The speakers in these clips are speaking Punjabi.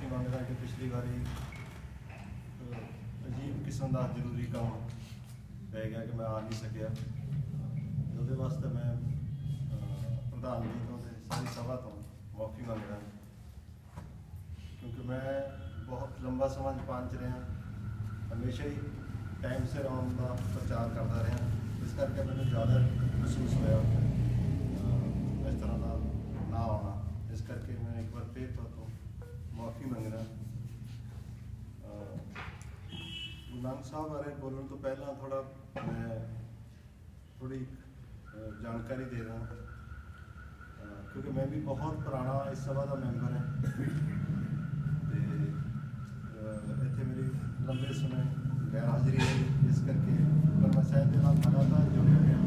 माफ़ी मंगदा कि पिछली बारी अजीब किस्म का जरूरी काम पै गया कि मैं आ नहीं सकिया। ਉਹਦੇ वास्ते मैं प्रधान जी तो सारी सभा तो माफ़ी मंगदा क्योंकि मैं बहुत लंबा समय जापान च रहा, हमेशा ही टाइम सिर आने का प्रचार करता रहा, इस करके मैंने ज़्यादा महसूस होया इस तरह का ना आना। इस करके मैं एक बार फिर तो माफ़ी मंगना। गुरु नानक साहब बारे बोलने तो पहला थोड़ा मैं थोड़ी जानकारी दे रहा, क्योंकि मैं भी बहुत पुराना इस सभा का मैंबर है। इतने मेरी लंबे समय गैर हाजिरी है, इस करके पर मैं शायद लगातार जुड़े रहा।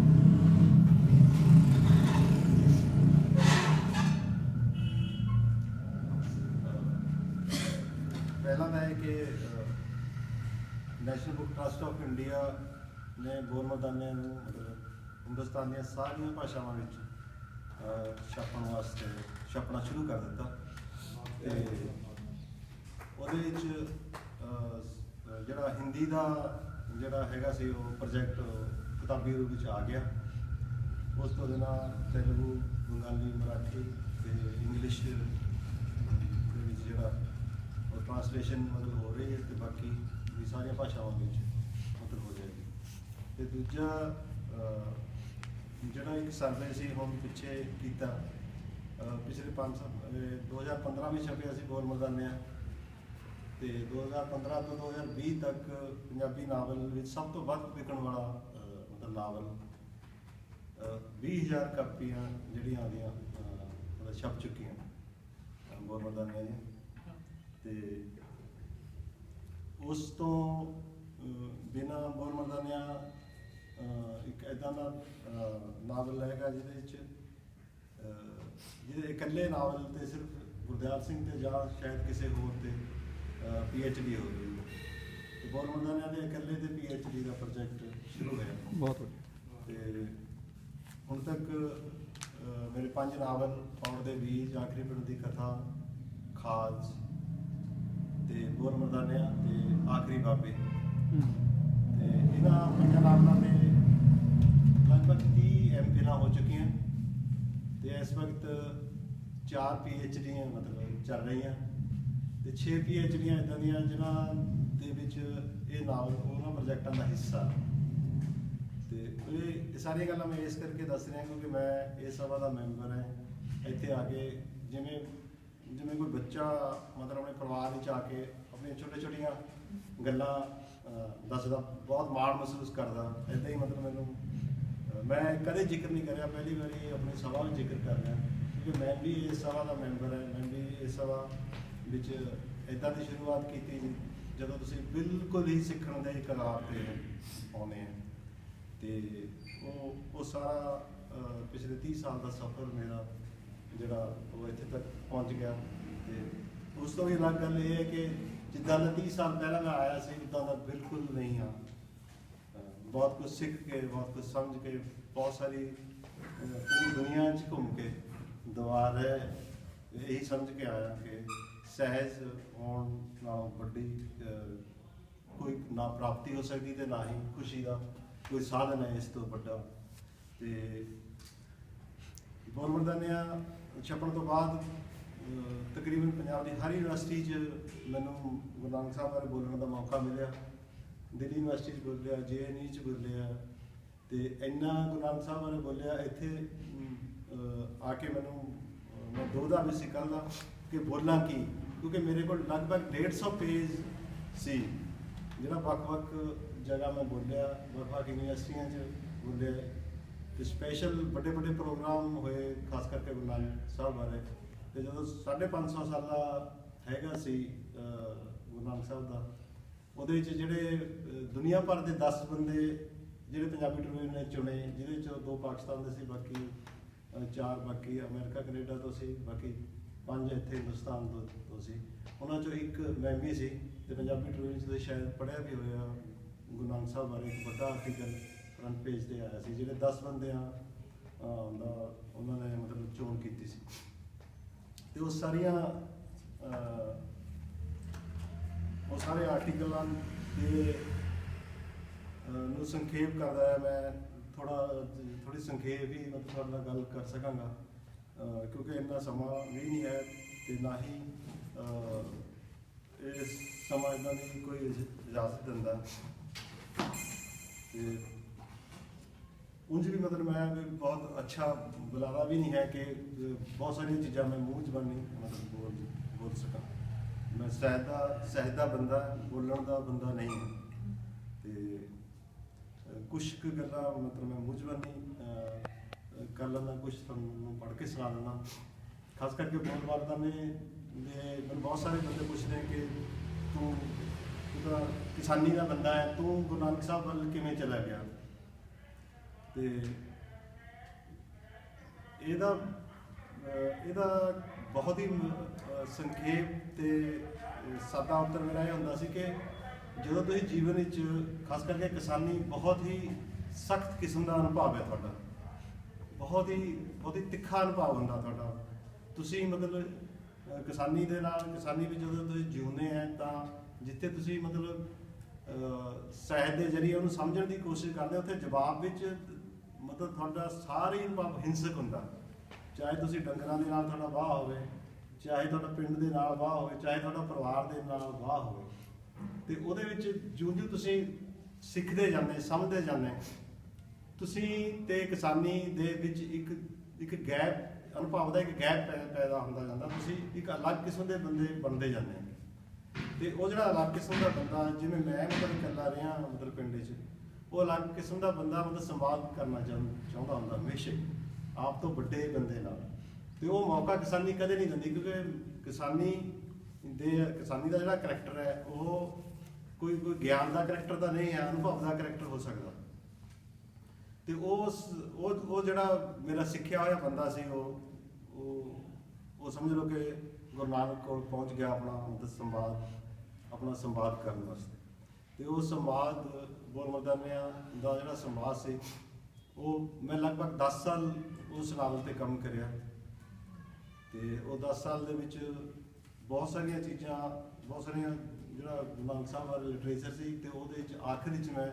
पहला तो है कि national book trust of India ने बोलमरदानिया मतलब हिंदुस्तान दी सारिया भाषावां विच छापण वास्ते छापना शुरू कर दिता। ਉਹਦੇ ਵਿੱਚ ਜਿਹੜਾ ਹਿੰਦੀ ਦਾ ਜਿਹੜਾ ਹੈਗਾ ਸੀ ਉਹ ਪ੍ਰੋਜੈਕਟ ਕਿਤਾਬੀ ਰੂਪ ਵਿੱਚ ਆ ਗਿਆ। ਉਸ ਤੋਂ ਬਿਨਾਂ ਤੇਲਗੂ, ਬੰਗਾਲੀ, ਮਰਾਠੀ ਅਤੇ ਇੰਗਲਿਸ਼ ਦੇ ਵਿੱਚ ਜਿਹੜਾ ਉਹ ਟਰਾਂਸਲੇਸ਼ਨ ਮਤਲਬ ਹੋ ਰਹੀ ਹੈ, ਅਤੇ ਬਾਕੀ ਵੀ ਸਾਰੀਆਂ ਭਾਸ਼ਾਵਾਂ ਵਿੱਚ ਮਤਲਬ ਹੋ ਜਾਏਗੀ। ਅਤੇ ਦੂਜਾ ਜਿਹੜਾ ਇੱਕ ਸਰਵੇ ਸੀ ਹੁਣ ਪਿੱਛੇ ਕੀਤਾ ਪਿਛਲੇ 2015 ਵਿੱਚ ਛਪਿਆ ਸੀ ਬੋਲਮਰਦਾਨਿਆ, ਅਤੇ 2015 ਤੋਂ 2020 ਤੱਕ ਪੰਜਾਬੀ ਨਾਵਲ ਵਿੱਚ ਸਭ ਤੋਂ ਵੱਧ ਵਿਕਣ ਵਾਲਾ ਮਤਲਬ ਨਾਵਲ 20,000 ਕਾਪੀਆਂ ਜਿਹੜੀਆਂ ਆਉਂਦੀਆਂ ਮਤਲਬ ਛਪ ਚੁੱਕੀਆਂ ਬੋਲਮਰਦਾਨਿਆ ਦੀਆਂ। ਅਤੇ ਉਸ ਤੋਂ ਬਿਨਾਂ ਬੋਲਮਰਦਾਨਿਆ ਇੱਕ ਇੱਦਾਂ ਦਾ ਨਾਵਲ ਹੈਗਾ ਜਿਹਦੇ ਵਿੱਚ ਜਿਹਦੇ ਇਕੱਲੇ ਨਾਵਲ 'ਤੇ ਸਿਰਫ ਗੁਰਦਿਆਲ ਸਿੰਘ 'ਤੇ ਜਾਂ ਸ਼ਾਇਦ ਕਿਸੇ ਹੋਰ 'ਤੇ PhD ਹੋ ਗਈ। ਅਤੇ ਬੋਲਮਰਦਾਨਿਆ ਦੇ ਇਕੱਲੇ 'ਤੇ PhD ਦਾ ਪ੍ਰੋਜੈਕਟ ਸ਼ੁਰੂ ਹੋਇਆ। ਬਹੁਤ ਵਧੀਆ। ਅਤੇ ਹੁਣ ਤੱਕ ਮੇਰੇ 5 ਨਾਵਲ, ਪੌਣ ਦੇ ਬੀਜ, ਆਖਰੀ ਪਿੰਡ ਦੀ ਕਥਾ, ਖਾਜ ਅਤੇ ਬੋਲਮਰਦਾਨਿਆ ਅਤੇ ਆਖਰੀ ਬਾਬੇ, ਅਤੇ ਇਹਨਾਂ 5 ਨਾਵਲਾਂ ਦੇ ਲਗਭਗ 30 MPhil ਹੋ ਚੁੱਕੀਆਂ, ਅਤੇ ਇਸ ਵਕਤ 4 PhD ਮਤਲਬ ਚੱਲ ਰਹੀਆਂ, ਅਤੇ 6 PhD ਇੱਦਾਂ ਦੀਆਂ ਜਿਨ੍ਹਾਂ ਦੇ ਵਿੱਚ ਇਹ ਨਾਵਲ ਉਹਨਾਂ ਪ੍ਰੋਜੈਕਟਾਂ ਦਾ ਹਿੱਸਾ। ਅਤੇ ਇਹ ਸਾਰੀਆਂ ਗੱਲਾਂ ਮੈਂ ਇਸ ਕਰਕੇ ਦੱਸ ਰਿਹਾ ਕਿਉਂਕਿ ਮੈਂ ਇਸ ਸਭਾ ਦਾ ਮੈਂਬਰ ਹਾਂ। ਇੱਥੇ ਆ ਕੇ ਜਿਵੇਂ ਕੋਈ ਬੱਚਾ ਮਤਲਬ ਆਪਣੇ ਪਰਿਵਾਰ ਵਿੱਚ ਆ ਕੇ ਆਪਣੀਆਂ ਛੋਟੀਆਂ ਗੱਲਾਂ ਦੱਸਦਾ, ਬਹੁਤ ਮਾਣ ਮਹਿਸੂਸ ਕਰਦਾ। ਇੱਦਾਂ ਹੀ ਮਤਲਬ ਮੈਨੂੰ ਮੈਂ ਕਦੇ ਜ਼ਿਕਰ ਨਹੀਂ ਕਰਿਆ, ਪਹਿਲੀ ਵਾਰੀ ਆਪਣੀ ਸਭਾ ਵਿੱਚ ਜ਼ਿਕਰ ਕਰ ਰਿਹਾ ਕਿਉਂਕਿ ਮੈਂ ਵੀ ਇਸ ਸਭਾ ਦਾ ਮੈਂਬਰ ਹਾਂ। ਮੈਂ ਵੀ ਇਸ ਸਭਾ ਵਿੱਚ ਇੱਦਾਂ ਦੀ ਸ਼ੁਰੂਆਤ ਕੀਤੀ ਜਦੋਂ ਤੁਸੀਂ ਬਿਲਕੁਲ ਹੀ ਸਿੱਖਣ ਦੇ ਕਗਾਰ 'ਤੇ ਆਉਂਦੇ ਆ। ਅਤੇ ਉਹ ਸਾਰਾ ਪਿਛਲੇ 30 ਸਾਲ ਦਾ ਸਫ਼ਰ ਮੇਰਾ ਜਿਹੜਾ ਉਹ ਇੱਥੇ ਤੱਕ ਪਹੁੰਚ ਗਿਆ। ਅਤੇ ਉਸ ਤੋਂ ਵੀ ਅਲੱਗ ਗੱਲ ਇਹ ਹੈ ਕਿ ਜਿੱਦਾਂ ਦਾ 30 ਸਾਲ ਪਹਿਲਾਂ ਮੈਂ ਆਇਆ ਸੀ ਉੱਦਾਂ ਦਾ ਬਿਲਕੁਲ ਨਹੀਂ ਹਾਂ। ਬਹੁਤ ਕੁਝ ਸਿੱਖ ਕੇ, ਬਹੁਤ ਕੁਝ ਸਮਝ ਕੇ, ਬਹੁਤ ਸਾਰੀ ਪੂਰੀ ਦੁਨੀਆ 'ਚ ਘੁੰਮ ਕੇ ਦੁਬਾਰਾ ਇਹੀ ਸਮਝ ਕੇ ਆਇਆ ਕਿ ਸਹਿਜ ਹੋਣ ਨਾਲੋਂ ਵੱਡੀ ਕੋਈ ਨਾ ਪ੍ਰਾਪਤੀ ਹੋ ਸਕਦੀ ਅਤੇ ਨਾ ਹੀ ਖੁਸ਼ੀ ਦਾ ਕੋਈ ਸਾਧਨ ਹੈ ਇਸ ਤੋਂ ਵੱਡਾ। ਅਤੇ ਬੋਲਮਰਦਾਨਿਆ ਛਪਣ ਤੋਂ ਬਾਅਦ ਤਕਰੀਬਨ ਪੰਜਾਬ ਦੀ ਹਰ ਯੂਨੀਵਰਸਿਟੀ 'ਚ ਮੈਨੂੰ ਗੁਰੂ ਨਾਨਕ ਸਾਹਿਬ ਬਾਰੇ ਬੋਲਣ ਦਾ ਮੌਕਾ ਮਿਲਿਆ। ਦਿੱਲੀ ਯੂਨੀਵਰਸਿਟੀ 'ਚ ਬੋਲਿਆ, JNU 'ਚ ਬੋਲਿਆ, ਅਤੇ ਇੰਨਾ ਗੁਰੂ ਨਾਨਕ ਸਾਹਿਬ ਬਾਰੇ ਬੋਲਿਆ ਇੱਥੇ ਆ ਕੇ ਮੈਨੂੰ ਮੈਂ ਦੁਵਿਧਾ ਵਿੱਚ ਸੀ ਕੱਲ੍ਹ ਦਾ ਕਿ ਬੋਲਾਂ ਕੀ, ਕਿਉਂਕਿ ਮੇਰੇ ਕੋਲ ਲਗਭਗ 150 ਪੇਜ ਸੀ ਜਿਹੜਾ ਵੱਖ-ਵੱਖ ਜਗ੍ਹਾ ਮੈਂ ਬੋਲਿਆ, ਵੱਖ-ਵੱਖ ਯੂਨੀਵਰਸਿਟੀਆਂ 'ਚ ਬੋਲਿਆ, ਅਤੇ ਸਪੈਸ਼ਲ ਵੱਡੇ ਪ੍ਰੋਗਰਾਮ ਹੋਏ ਖਾਸ ਕਰਕੇ ਗੁਰੂ ਨਾਨਕ ਸਾਹਿਬ ਬਾਰੇ। ਅਤੇ ਜਦੋਂ 550 ਸਾਲਾ ਹੈਗਾ ਸੀ ਗੁਰੂ ਨਾਨਕ ਸਾਹਿਬ ਦਾ, ਉਹਦੇ ਵਿੱਚ ਜਿਹੜੇ ਦੁਨੀਆ ਭਰ ਦੇ 10 ਬੰਦੇ ਜਿਹੜੇ ਪੰਜਾਬੀ ਟ੍ਰਿਬਿਊਨ ਨੇ ਚੁਣੇ, ਜਿਹਦੇ 'ਚ 2 ਪਾਕਿਸਤਾਨ ਦੇ ਸੀ, ਬਾਕੀ 4 ਬਾਕੀ ਅਮਰੀਕਾ ਕੈਨੇਡਾ ਤੋਂ ਸੀ, ਬਾਕੀ 5 ਇੱਥੇ ਹਿੰਦੁਸਤਾਨ ਤੋਂ ਸੀ। ਉਹਨਾਂ 'ਚੋਂ ਇੱਕ ਮੈਂ ਵੀ ਸੀ। ਅਤੇ ਪੰਜਾਬੀ ਟ੍ਰਿਬਿਊਨ 'ਚ ਤੁਸੀਂ ਸ਼ਾਇਦ ਪੜ੍ਹਿਆ ਵੀ ਹੋਇਆ, ਗੁਰੂ ਨਾਨਕ ਸਾਹਿਬ ਬਾਰੇ ਇੱਕ ਵੱਡਾ ਆਰਟੀਕਲ ਫਰੰਟ ਪੇਜ 'ਤੇ ਆਇਆ ਸੀ, ਜਿਹੜੇ 10 ਬੰਦਿਆਂ ਦਾ ਉਹਨਾਂ ਨੇ ਮਤਲਬ ਚੋਣ ਕੀਤੀ ਸੀ। ਅਤੇ ਉਹ ਸਾਰੀਆਂ ਉਹ ਸਾਰੇ ਆਰਟੀਕਲਾਂ ਦੇ ਨੂੰ ਸੰਖੇਪ ਕਰਦਾ ਹੈ। ਮੈਂ ਥੋੜੀ ਸੰਖੇਪ ਹੀ ਮਤਲਬ ਤੁਹਾਡੇ ਨਾਲ ਗੱਲ ਕਰ ਸਕਾਂਗਾ, ਕਿਉਂਕਿ ਇੰਨਾ ਸਮਾਂ ਵੀ ਨਹੀਂ ਹੈ ਤੇ ਨਾ ਹੀ ਇਸ ਸਮਾਂ ਇੱਦਾਂ ਦੀ ਕੋਈ ਇਜਾਜ਼ਤ ਦਿੰਦਾ। ਤੇ ਉਂਝ ਵੀ ਮਤਲਬ ਮੈਂ ਵੀ ਬਹੁਤ ਅੱਛਾ ਬੁਲਾਰਾ ਵੀ ਨਹੀਂ ਹੈ ਕਿ ਬਹੁਤ ਸਾਰੀਆਂ ਚੀਜ਼ਾਂ ਮੈਂ ਮੂੰਹ ਜ਼ਬਾਨੀ ਮਤਲਬ ਬੋਲ ਸਕਾਂ। ਮੈਂ ਸਹਿਜ ਦਾ ਬੰਦਾ, ਬੋਲਣ ਦਾ ਬੰਦਾ ਨਹੀਂ ਹਾਂ। ਤੇ ਕੁਛ ਕੁ ਗੱਲਾਂ ਮਤਲਬ ਮੈਂ ਮੂੰਹ ਜ਼ਬਾਨੀ ਕਰ ਲੈਂਦਾ, ਕੁਛ ਤੁਹਾਨੂੰ ਪੜ੍ਹ ਕੇ ਸੁਣਾ ਦਿੰਦਾ। ਖਾਸ ਕਰਕੇ ਬਹੁਤ ਵਾਰ ਤਾਂ ਮੈਨੂੰ ਬਹੁਤ ਸਾਰੇ ਬੰਦੇ ਪੁੱਛਦੇ ਕਿ ਤੂੰ ਤਾਂ ਕਿਸਾਨੀ ਦਾ ਬੰਦਾ ਹੈ, ਤੂੰ ਗੁਰੂ ਨਾਨਕ ਸਾਹਿਬ ਵੱਲ ਕਿਵੇਂ ਚਲਾ ਗਿਆ। ਤੇ ਇਹਦਾ ਬਹੁਤ ਹੀ ਸੰਖੇਪ ਤੇ ਸਾਦਾ ਉੱਤਰ ਮੇਰਾ ਇਹ ਹੁੰਦਾ ਸੀ ਕਿ ਜਦੋਂ ਤੁਸੀਂ ਜੀਵਨ ਵਿੱਚ ਖਾਸ ਕਰਕੇ ਕਿਸਾਨੀ ਬਹੁਤ ਹੀ ਸਖਤ ਕਿਸਮ ਦਾ ਅਨੁਭਵ ਹੈ ਤੁਹਾਡਾ, ਬਹੁਤ ਹੀ ਤਿੱਖਾ ਅਨੁਭਵ ਹੁੰਦਾ ਤੁਹਾਡਾ। ਤੁਸੀਂ ਮਤਲਬ ਕਿਸਾਨੀ ਵਿੱਚ ਜਦੋਂ ਤੁਸੀਂ ਜਿਉਂਦੇ ਹੈ ਤਾਂ ਜਿੱਥੇ ਤੁਸੀਂ ਮਤਲਬ ਸਾਹਿਤ ਦੇ ਜ਼ਰੀਏ ਉਹਨੂੰ ਸਮਝਣ ਦੀ ਕੋਸ਼ਿਸ਼ ਕਰਦੇ, ਉੱਥੇ ਜਵਾਬ ਵਿੱਚ ਮਤਲਬ ਤੁਹਾਡਾ ਸਾਰੇ ਅਨੁਭਵ ਹਿੰਸਕ ਹੁੰਦਾ। ਚਾਹੇ ਤੁਸੀਂ ਡੰਗਰਾਂ ਦੇ ਨਾਲ ਤੁਹਾਡਾ ਵਾਹ ਹੋਵੇ, ਚਾਹੇ ਤੁਹਾਡਾ ਪਿੰਡ ਦੇ ਨਾਲ ਵਾਹ ਹੋਵੇ, ਚਾਹੇ ਤੁਹਾਡਾ ਪਰਿਵਾਰ ਦੇ ਨਾਲ ਵਾਹ ਹੋਵੇ, ਤੇ ਉਹਦੇ ਵਿੱਚ ਜਿਉਂ-ਜਿਉਂ ਤੁਸੀਂ ਸਿੱਖਦੇ ਜਾਂਦੇ, ਸਮਝਦੇ ਜਾਂਦੇ, ਤੁਸੀਂ ਤੇ ਕਿਸਾਨੀ ਦੇ ਵਿੱਚ ਇੱਕ ਗੈਪ ਅਨੁਭਵ ਦਾ ਇੱਕ ਗੈਪ ਪੈਦਾ ਹੁੰਦਾ ਜਾਂਦਾ। ਤੁਸੀਂ ਇੱਕ ਅਲੱਗ ਕਿਸਮ ਦੇ ਬੰਦੇ ਬਣਦੇ ਜਾਂਦੇ ਹੋ। ਤੇ ਉਹ ਜਿਹੜਾ ਅਲੱਗ ਕਿਸਮ ਦਾ ਬੰਦਾ, ਜਿਵੇਂ ਮੈਂ ਮਤਲਬ ਇਕੱਲਾ ਰਿਹਾ ਮਤਲਬ ਪਿੰਡ 'ਚ, ਉਹ ਅਲੱਗ ਕਿਸਮ ਦਾ ਬੰਦਾ ਮਤਲਬ ਸੰਵਾਦ ਕਰਨਾ ਚਾਹੁੰਦਾ ਹੁੰਦਾ ਹਮੇਸ਼ਾ ਆਪ ਤੋਂ ਵੱਡੇ ਬੰਦੇ ਨਾਲ। ਤੇ ਉਹ ਮੌਕਾ ਕਿਸਾਨੀ ਕਦੇ ਨਹੀਂ ਦਿੰਦੀ, ਕਿਉਂਕਿ ਕਿਸਾਨੀ ਦਾ ਜਿਹੜਾ ਕਰੈਕਟਰ ਹੈ ਉਹ ਕੋਈ ਗਿਆਨ ਦਾ ਕਰੈਕਟਰ ਤਾਂ ਨਹੀਂ ਹੈ, ਅਨੁਭਵ ਦਾ ਕਰੈਕਟਰ ਹੋ ਸਕਦਾ। ਤੇ ਉਹ ਜਿਹੜਾ ਮੇਰਾ ਸਿੱਖਿਆ ਹੋਇਆ ਬੰਦਾ ਸੀ, ਉਹ ਸਮਝ ਲਓ ਕਿ ਗੁਰੂ ਨਾਨਕ ਕੋਲ ਪਹੁੰਚ ਗਿਆ ਆਪਣਾ ਸੰਵਾਦ ਕਰਨ ਵਾਸਤੇ। ਤੇ ਉਹ ਸੰਵਾਦ ਬੋਰਮਰਦਾਨਿਆਂ ਦਾ ਜਿਹੜਾ ਸੰਵਾਦ ਸੀ, ਉਹ ਮੈਂ ਲਗਭਗ 10 ਸਾਲ ਉਸ ਨਾਵਲ ਤੇ ਕੰਮ ਕਰਿਆ। ਤੇ ਉਹ 10 ਸਾਲ ਦੇ ਵਿੱਚ ਬਹੁਤ ਸਾਰੀਆਂ ਜਿਹੜਾ ਗੁਰੂ ਨਾਨਕ ਸਾਹਿਬ ਬਾਰੇ ਲਿਟਰੇਚਰ ਸੀ, ਤੇ ਉਹਦੇ ਵਿੱਚ ਆਖਿਰ ਵਿੱਚ ਮੈਂ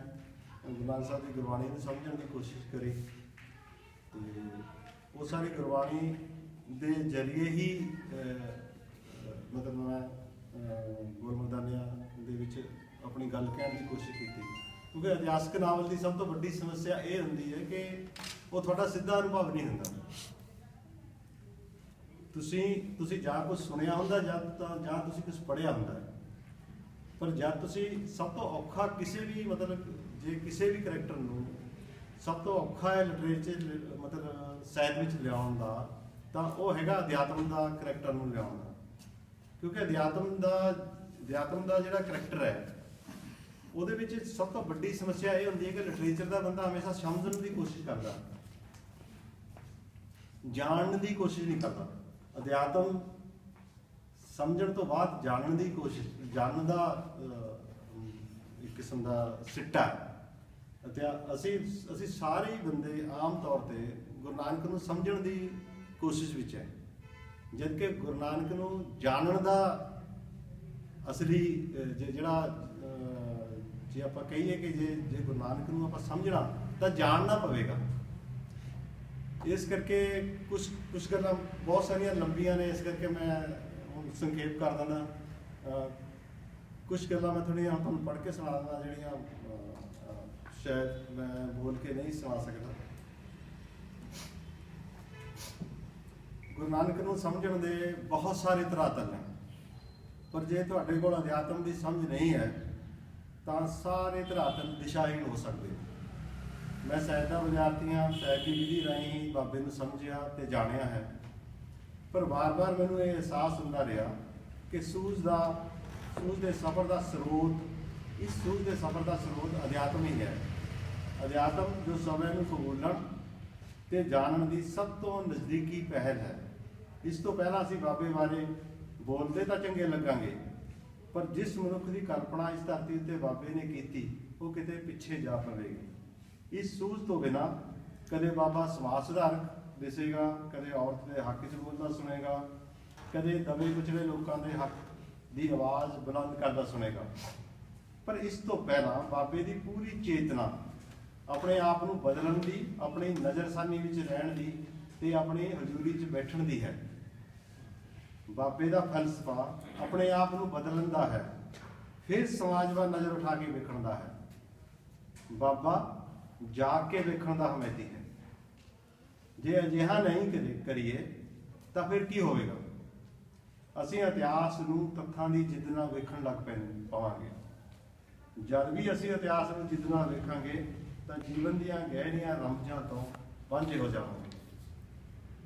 ਗੁਰੂ ਨਾਨਕ ਸਾਹਿਬ ਦੀ ਗੁਰਬਾਣੀ ਨੂੰ ਸਮਝਣ ਦੀ ਕੋਸ਼ਿਸ਼ ਕਰੀ। ਤੇ ਉਹ ਸਾਰੀ ਗੁਰਬਾਣੀ ਦੇ ਜ਼ਰੀਏ ਹੀ ਮਤਲਬ ਮੈਂ ਬੋਰਮਰਦਾਨਿਆਂ ਦੇ ਵਿੱਚ ਆਪਣੀ ਗੱਲ ਕਹਿਣ ਦੀ ਕੋਸ਼ਿਸ਼ ਕੀਤੀ। ਕਿਉਂਕਿ ਇਤਿਹਾਸਕ ਨਾਵਲ ਦੀ ਸਭ ਤੋਂ ਵੱਡੀ ਸਮੱਸਿਆ ਇਹ ਹੁੰਦੀ ਹੈ ਕਿ ਉਹ ਤੁਹਾਡਾ ਸਿੱਧਾ ਅਨੁਭਵ ਨਹੀਂ ਹੁੰਦਾ। ਤੁਸੀਂ ਜਾਂ ਕੁਝ ਸੁਣਿਆ ਹੁੰਦਾ ਜਾਂ ਤੁਸੀਂ ਕੁਝ ਪੜ੍ਹਿਆ ਹੁੰਦਾ, ਪਰ ਜਦ ਤੁਸੀਂ ਸਭ ਤੋਂ ਔਖਾ ਕਿਸੇ ਵੀ ਕਰੈਕਟਰ ਨੂੰ ਸਭ ਤੋਂ ਔਖਾ ਹੈ ਲਿਟਰੇਚਰ ਮਤਲਬ ਸਾਹਿਤ ਵਿੱਚ ਲਿਆਉਣ ਦਾ, ਤਾਂ ਉਹ ਹੈਗਾ ਅਧਿਆਤਮ ਦਾ ਕਰੈਕਟਰ ਨੂੰ ਲਿਆਉਣ ਦਾ। ਕਿਉਂਕਿ ਅਧਿਆਤਮ ਦਾ ਜਿਹੜਾ ਕਰੈਕਟਰ ਹੈ, ਉਹਦੇ ਵਿੱਚ ਸਭ ਤੋਂ ਵੱਡੀ ਸਮੱਸਿਆ ਇਹ ਹੁੰਦੀ ਹੈ ਕਿ ਲਿਟਰੇਚਰ ਦਾ ਬੰਦਾ ਹਮੇਸ਼ਾ ਸਮਝਣ ਦੀ ਕੋਸ਼ਿਸ਼ ਕਰਦਾ, ਜਾਣਨ ਦੀ ਕੋਸ਼ਿਸ਼ ਨਹੀਂ ਕਰਦਾ। ਅਧਿਆਤਮ ਸਮਝਣ ਤੋਂ ਬਾਅਦ ਜਾਣਨ ਦੀ ਕੋਸ਼ਿਸ਼, ਜਾਣਨ ਦਾ ਇੱਕ ਕਿਸਮ ਦਾ ਸਿੱਟਾ। ਅਤੇ ਅਸੀਂ ਸਾਰੇ ਹੀ ਬੰਦੇ ਆਮ ਤੌਰ ਤੇ ਗੁਰੂ ਨਾਨਕ ਨੂੰ ਸਮਝਣ ਦੀ ਕੋਸ਼ਿਸ਼ ਵਿੱਚ ਹੈ, ਜਦ ਕਿ ਗੁਰੂ ਨਾਨਕ ਨੂੰ ਜਾਣਨ ਦਾ ਅਸਲੀ ਜਿਹੜਾ ਜੇ ਆਪਾਂ ਕਹੀਏ ਕਿ ਜੇ ਗੁਰੂ ਨਾਨਕ ਨੂੰ ਆਪਾਂ ਸਮਝਣਾ ਤਾਂ ਜਾਣਨਾ ਪਵੇਗਾ। ਇਸ ਕਰਕੇ ਕੁਛ ਗੱਲਾਂ ਬਹੁਤ ਸਾਰੀਆਂ ਲੰਬੀਆਂ ਨੇ, ਇਸ ਕਰਕੇ ਮੈਂ ਹੁਣ ਸੰਖੇਪ ਕਰ ਦਿੰਦਾ। ਕੁਛ ਗੱਲਾਂ ਮੈਂ ਤੁਹਾਨੂੰ ਪੜ੍ਹ ਕੇ ਸੁਣਾ ਦਿੰਦਾ, ਜਿਹੜੀਆਂ ਸ਼ਾਇਦ ਮੈਂ ਬੋਲ ਕੇ ਨਹੀਂ ਸੁਣਾ ਸਕਦਾ। ਗੁਰੂ ਨਾਨਕ ਨੂੰ ਸਮਝਣ ਦੇ ਬਹੁਤ ਸਾਰੇ ਧਰਾਤਲ ਨੇ, ਪਰ ਜੇ ਤੁਹਾਡੇ ਕੋਲ ਅਧਿਆਤਮ ਦੀ ਸਮਝ ਨਹੀਂ ਹੈ ਤਾਂ ਸਾਰੇ ਧਰਾਤਲ ਦਿਸ਼ਾਹੀਣ ਹੋ ਸਕਦੇ। ਮੈਂ ਸਾਹਿਤ ਦਾ ਵਿਦਿਆਰਥੀਆਂ ਸਾਹਿਤ ਦੀ ਵਿਧੀ ਰਾਹੀਂ ਹੀ ਬਾਬੇ ਨੂੰ ਸਮਝਿਆ ਤੇ ਜਾਣਿਆ ਹੈ, ਪਰ ਵਾਰ-ਵਾਰ ਮੈਨੂੰ ਇਹ ਅਹਿਸਾਸ ਹੁੰਦਾ ਰਿਹਾ ਕਿ ਸੂਝ ਦੇ ਸਫ਼ਰ ਦਾ ਸਰੋਤ ਅਧਿਆਤਮ ਹੀ ਹੈ। ਅਧਿਆਤਮ ਜੋ ਸਮੇਂ ਨੂੰ ਕਬੂਲਣ ਤੇ ਜਾਣਨ ਦੀ ਸਭ ਤੋਂ ਨਜ਼ਦੀਕੀ ਪਹਿਲ ਹੈ। ਇਸ ਤੋਂ ਪਹਿਲਾਂ ਅਸੀਂ ਬਾਬੇ ਬਾਰੇ ਬੋਲਦੇ ਤਾਂ ਚੰਗੇ ਲੱਗਾਂਗੇ, ਪਰ ਜਿਸ ਮਨੁੱਖ ਦੀ ਕਲਪਨਾ ਇਸ ਧਰਤੀ ਉੱਤੇ ਬਾਬੇ ਨੇ ਕੀਤੀ, ਉਹ ਕਿਤੇ ਪਿੱਛੇ ਜਾ ਪਵੇਗੀ। ਇਸ ਸੂਝ ਤੋਂ ਬਿਨਾਂ ਕਦੇ ਬਾਬਾ ਸਮਾਜ ਸੁਧਾਰਕ ਦਿਸੇਗਾ, ਕਦੇ ਔਰਤ ਦੇ ਹੱਕ 'ਚ ਬੋਲਦਾ ਸੁਣੇਗਾ, ਕਦੇ ਦਬੇ ਕੁਚਲੇ ਲੋਕਾਂ ਦੇ ਹੱਕ ਦੀ ਆਵਾਜ਼ ਬੁਲੰਦ ਕਰਦਾ ਸੁਣੇਗਾ। ਪਰ ਇਸ ਤੋਂ ਪਹਿਲਾਂ ਬਾਬੇ ਦੀ ਪੂਰੀ ਚੇਤਨਾ ਆਪਣੇ ਆਪ ਨੂੰ ਬਦਲਣ ਦੀ, ਆਪਣੀ ਨਜ਼ਰਸਾਨੀ ਵਿੱਚ ਰਹਿਣ ਦੀ ਤੇ ਆਪਣੀ ਹਜ਼ੂਰੀ 'ਚ ਬੈਠਣ ਦੀ ਹੈ। ਬਾਬੇ ਦਾ ਫਲਸਫਾ ਆਪਣੇ ਆਪ ਨੂੰ ਬਦਲਣ ਦਾ ਹੈ, ਫਿਰ ਸਮਾਜ ਵੱਲ ਨਜ਼ਰ ਉਠਾ ਕੇ ਵੇਖਣ ਦਾ ਹੈ। ਬਾਬਾ ਜਾਗ ਕੇ ਵੇਖਣ ਦਾ ਹਮੈਤੀ ਹੈ। ਜੇ ਅਜਿਹਾ ਨਹੀਂ ਕਰੀਏ ਤਾਂ ਫਿਰ ਕੀ ਹੋਵੇਗਾ? ਅਸੀਂ ਇਤਿਹਾਸ ਨੂੰ ਤੱਥਾਂ ਦੀ ਜਿੱਦ ਨਾਲ ਵੇਖਣ ਲੱਗ ਪਾਵਾਂਗੇ। ਜਦ ਵੀ ਅਸੀਂ ਇਤਿਹਾਸ ਨੂੰ ਜਿੱਦ ਨਾਲ ਵੇਖਾਂਗੇ ਤਾਂ ਜੀਵਨ ਦੀਆਂ ਗਹਿਰੀਆਂ ਰਮਜ਼ਾਂ ਤੋਂ ਵਾਂਝੇ ਹੋ ਜਾਵਾਂਗੇ।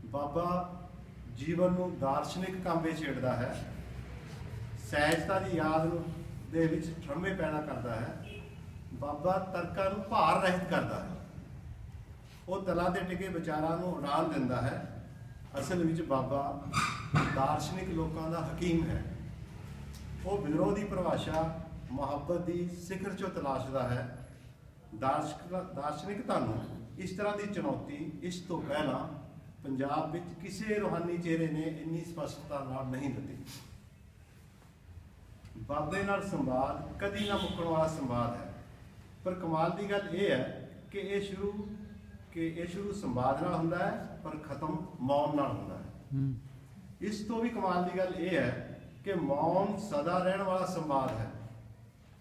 ਬਾਬਾ ਜੀਵਨ ਨੂੰ ਦਾਰਸ਼ਨਿਕ ਕਾਂਬੇ ਛੇੜਦਾ ਹੈ, ਸਹਿਜਤਾ ਦੀ ਯਾਦ ਨੂੰ ਦੇ ਵਿੱਚ ਠਰਮੇ ਪੈਦਾ ਕਰਦਾ ਹੈ। ਬਾਬਾ ਤਰਕਾਂ ਨੂੰ ਭਾਰ ਰਹਿਤ ਕਰਦਾ ਹੈ। ਉਹ ਤਲਾਂ ਤੇ ਟਿਕੇ ਵਿਚਾਰਾਂ ਨੂੰ ਉਡਾਨ ਦਿੰਦਾ ਹੈ। ਅਸਲ ਵਿੱਚ ਬਾਬਾ ਦਾਰਸ਼ਨਿਕ ਲੋਕਾਂ ਦਾ ਹਕੀਮ ਹੈ। ਉਹ ਵਿਰੋਧ ਦੀ ਪਰਿਭਾਸ਼ਾ ਮੁਹੱਬਤ ਦੀ ਸਿਖਰ 'ਚੋਂ ਤਲਾਸ਼ਦਾ ਹੈ। ਦਾਰਸ਼ਨਿਕਤਾ ਨੂੰ ਇਸ ਤਰ੍ਹਾਂ ਦੀ ਚੁਣੌਤੀ ਇਸ ਤੋਂ ਪਹਿਲਾਂ ਪੰਜਾਬ ਵਿੱਚ ਕਿਸੇ ਰੂਹਾਨੀ ਚਿਹਰੇ ਨੇ ਇੰਨੀ ਸਪਸ਼ਟਤਾ ਨਾਲ ਨਹੀਂ ਦਿੱਤੀ। ਬਾਬੇ ਨਾਲ ਸੰਵਾਦ ਕਦੀ ਨਾ ਮੁੱਕਣ ਵਾਲਾ ਸੰਵਾਦ ਹੈ। ਪਰ ਕਮਾਲ ਦੀ ਗੱਲ ਇਹ ਹੈ ਕਿ ਇਹ ਸ਼ੁਰੂ ਸੰਵਾਦ ਨਾਲ ਹੁੰਦਾ ਹੈ, ਪਰ ਖਤਮ ਮੌਨ ਨਾਲ ਹੁੰਦਾ ਹੈ। ਇਸ ਤੋਂ ਵੀ ਕਮਾਲ ਦੀ ਗੱਲ ਇਹ ਹੈ ਕਿ ਮੌਨ ਸਦਾ ਰਹਿਣ ਵਾਲਾ ਸੰਵਾਦ ਹੈ।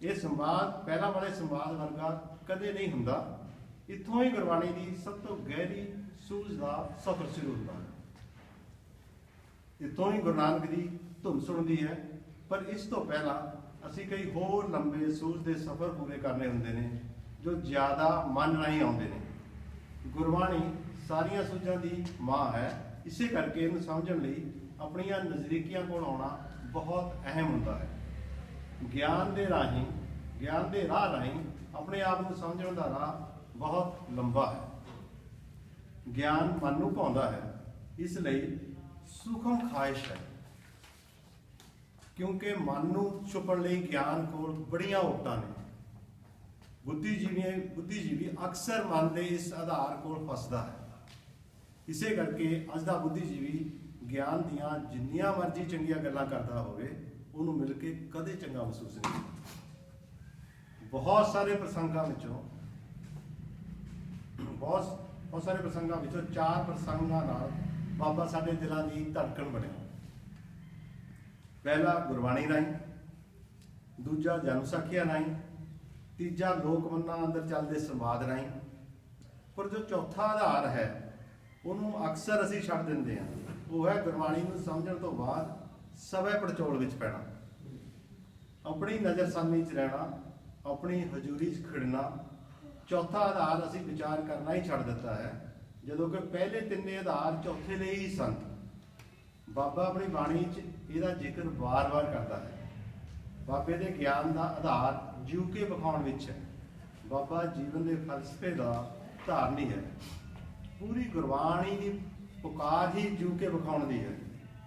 ਇਹ ਸੰਵਾਦ ਪਹਿਲਾਂ ਵਾਲੇ ਸੰਵਾਦ ਵਰਗਾ ਕਦੇ ਨਹੀਂ ਹੁੰਦਾ। ਇੱਥੋਂ ਹੀ ਗੁਰਬਾਣੀ ਦੀ ਸਭ ਤੋਂ ਗਹਿਰੀ ਸੂਝ ਦਾ ਸਫ਼ਰ ਸ਼ੁਰੂ ਹੁੰਦਾ ਹੈ। ਇੱਥੋਂ ਹੀ ਗੁਰੂ ਨਾਨਕ ਦੀ ਧੁਨ ਸੁਣਦੀ ਹੈ। ਪਰ ਇਸ ਤੋਂ ਪਹਿਲਾਂ ਅਸੀਂ ਕਈ ਹੋਰ ਲੰਬੇ ਸੂਝ ਦੇ ਸਫ਼ਰ ਪੂਰੇ ਕਰਨੇ ਹੁੰਦੇ ਨੇ, ਜੋ ਜ਼ਿਆਦਾ ਮਨ ਰਾਹੀਂ ਆਉਂਦੇ ਨੇ। ਗੁਰਬਾਣੀ ਸਾਰੀਆਂ ਸੂਝਾਂ ਦੀ ਮਾਂ ਹੈ। ਇਸੇ ਕਰਕੇ ਇਹਨੂੰ ਸਮਝਣ ਲਈ ਆਪਣੀਆਂ ਨਜ਼ਦੀਕੀਆਂ ਕੋਲ ਆਉਣਾ ਬਹੁਤ ਅਹਿਮ ਹੁੰਦਾ ਹੈ। ਗਿਆਨ ਦੇ ਰਾਹ ਰਾਹੀਂ ਆਪਣੇ ਆਪ ਨੂੰ ਸਮਝਣ ਦਾ ਰਾਹ ਬਹੁਤ ਲੰਬਾ ਹੈ। ਗਿਆਨ ਮਨ ਨੂੰ ਭਾਉਂਦਾ ਹੈ, ਇਸ ਲਈ ਸੂਖਮ ਖਾਹਿਸ਼ ਹੈ। ਕਿਉਂਕਿ ਮਨ ਨੂੰ ਛੁਪਣ ਲਈ ਗਿਆਨ ਕੋਲ ਬੜੀਆਂ ਓਟਾਂ ਨੇ। ਬੁੱਧੀਜੀਵੀ ਅਕਸਰ ਮਨ ਦੇ ਇਸ ਆਧਾਰ ਕੋਲ ਫਸਦਾ ਹੈ। ਇਸੇ ਕਰਕੇ ਅੱਜ ਦਾ ਬੁੱਧੀਜੀਵੀ ਗਿਆਨ ਦੀਆਂ ਜਿੰਨੀਆਂ ਮਰਜ਼ੀ ਚੰਗੀਆਂ ਗੱਲਾਂ ਕਰਦਾ ਹੋਵੇ, ਉਹਨੂੰ ਮਿਲ ਕੇ ਕਦੇ ਚੰਗਾ ਮਹਿਸੂਸ ਨਹੀਂ ਹੁੰਦਾ। ਬਹੁਤ ਸਾਰੇ ਪ੍ਰਸੰਗਾਂ ਵਿੱਚੋਂ 4 ਪ੍ਰਸੰਗਾਂ ਨਾਲ ਬਾਬਾ ਸਾਡੇ ਦਿਲਾਂ ਦੀ ਧੜਕਣ ਬਣਿਆ। ਪਹਿਲਾ ਗੁਰਬਾਣੀ ਰਾਹੀਂ, ਦੂਜਾ ਜਨਮ ਸਾਖੀਆਂ ਰਾਹੀਂ, ਤੀਜਾ ਲੋਕ ਮਨਾਂ ਅੰਦਰ ਚੱਲਦੇ ਸੰਵਾਦ ਰਾਹੀਂ। ਪਰ ਜੋ ਚੌਥਾ ਆਧਾਰ ਹੈ ਉਹਨੂੰ ਅਕਸਰ ਅਸੀਂ ਛੱਡ ਦਿੰਦੇ ਹਾਂ। ਉਹ ਹੈ ਗੁਰਬਾਣੀ ਨੂੰ ਸਮਝਣ ਤੋਂ ਬਾਅਦ ਸਵੈ ਪੜਚੋਲ ਵਿੱਚ ਪੈਣਾ, ਆਪਣੀ ਨਜ਼ਰਸਾਨੀ 'ਚ ਰਹਿਣਾ, ਆਪਣੀ ਹਜ਼ੂਰੀ 'ਚ ਖਿੜਨਾ। ਚੌਥਾ ਆਧਾਰ ਅਸੀਂ ਵਿਚਾਰ ਕਰਨਾ ਹੀ ਛੱਡ ਦਿੱਤਾ ਹੈ, ਜਦੋਂ ਕਿ ਪਹਿਲੇ ਤਿੰਨੇ ਆਧਾਰ ਚੌਥੇ ਲਈ ਹੀ ਸਨ। ਬਾਬਾ ਆਪਣੀ ਬਾਣੀ 'ਚ ਇਹਦਾ ਜ਼ਿਕਰ ਵਾਰ-ਵਾਰ ਕਰਦਾ ਹੈ। ਬਾਬੇ ਦੇ ਗਿਆਨ ਦਾ ਆਧਾਰ ਜੀਉ ਕੇ ਵਿਖਾਉਣ ਵਿੱਚ ਹੈ। ਬਾਬਾ ਜੀਵਨ ਦੇ ਫਲਸਫੇ ਦਾ ਧਾਰਨੀ ਹੈ। ਪੂਰੀ ਗੁਰਬਾਣੀ ਦੀ ਪੁਕਾਰ ਹੀ ਜੀਉ ਕੇ ਵਿਖਾਉਣ ਦੀ ਹੈ।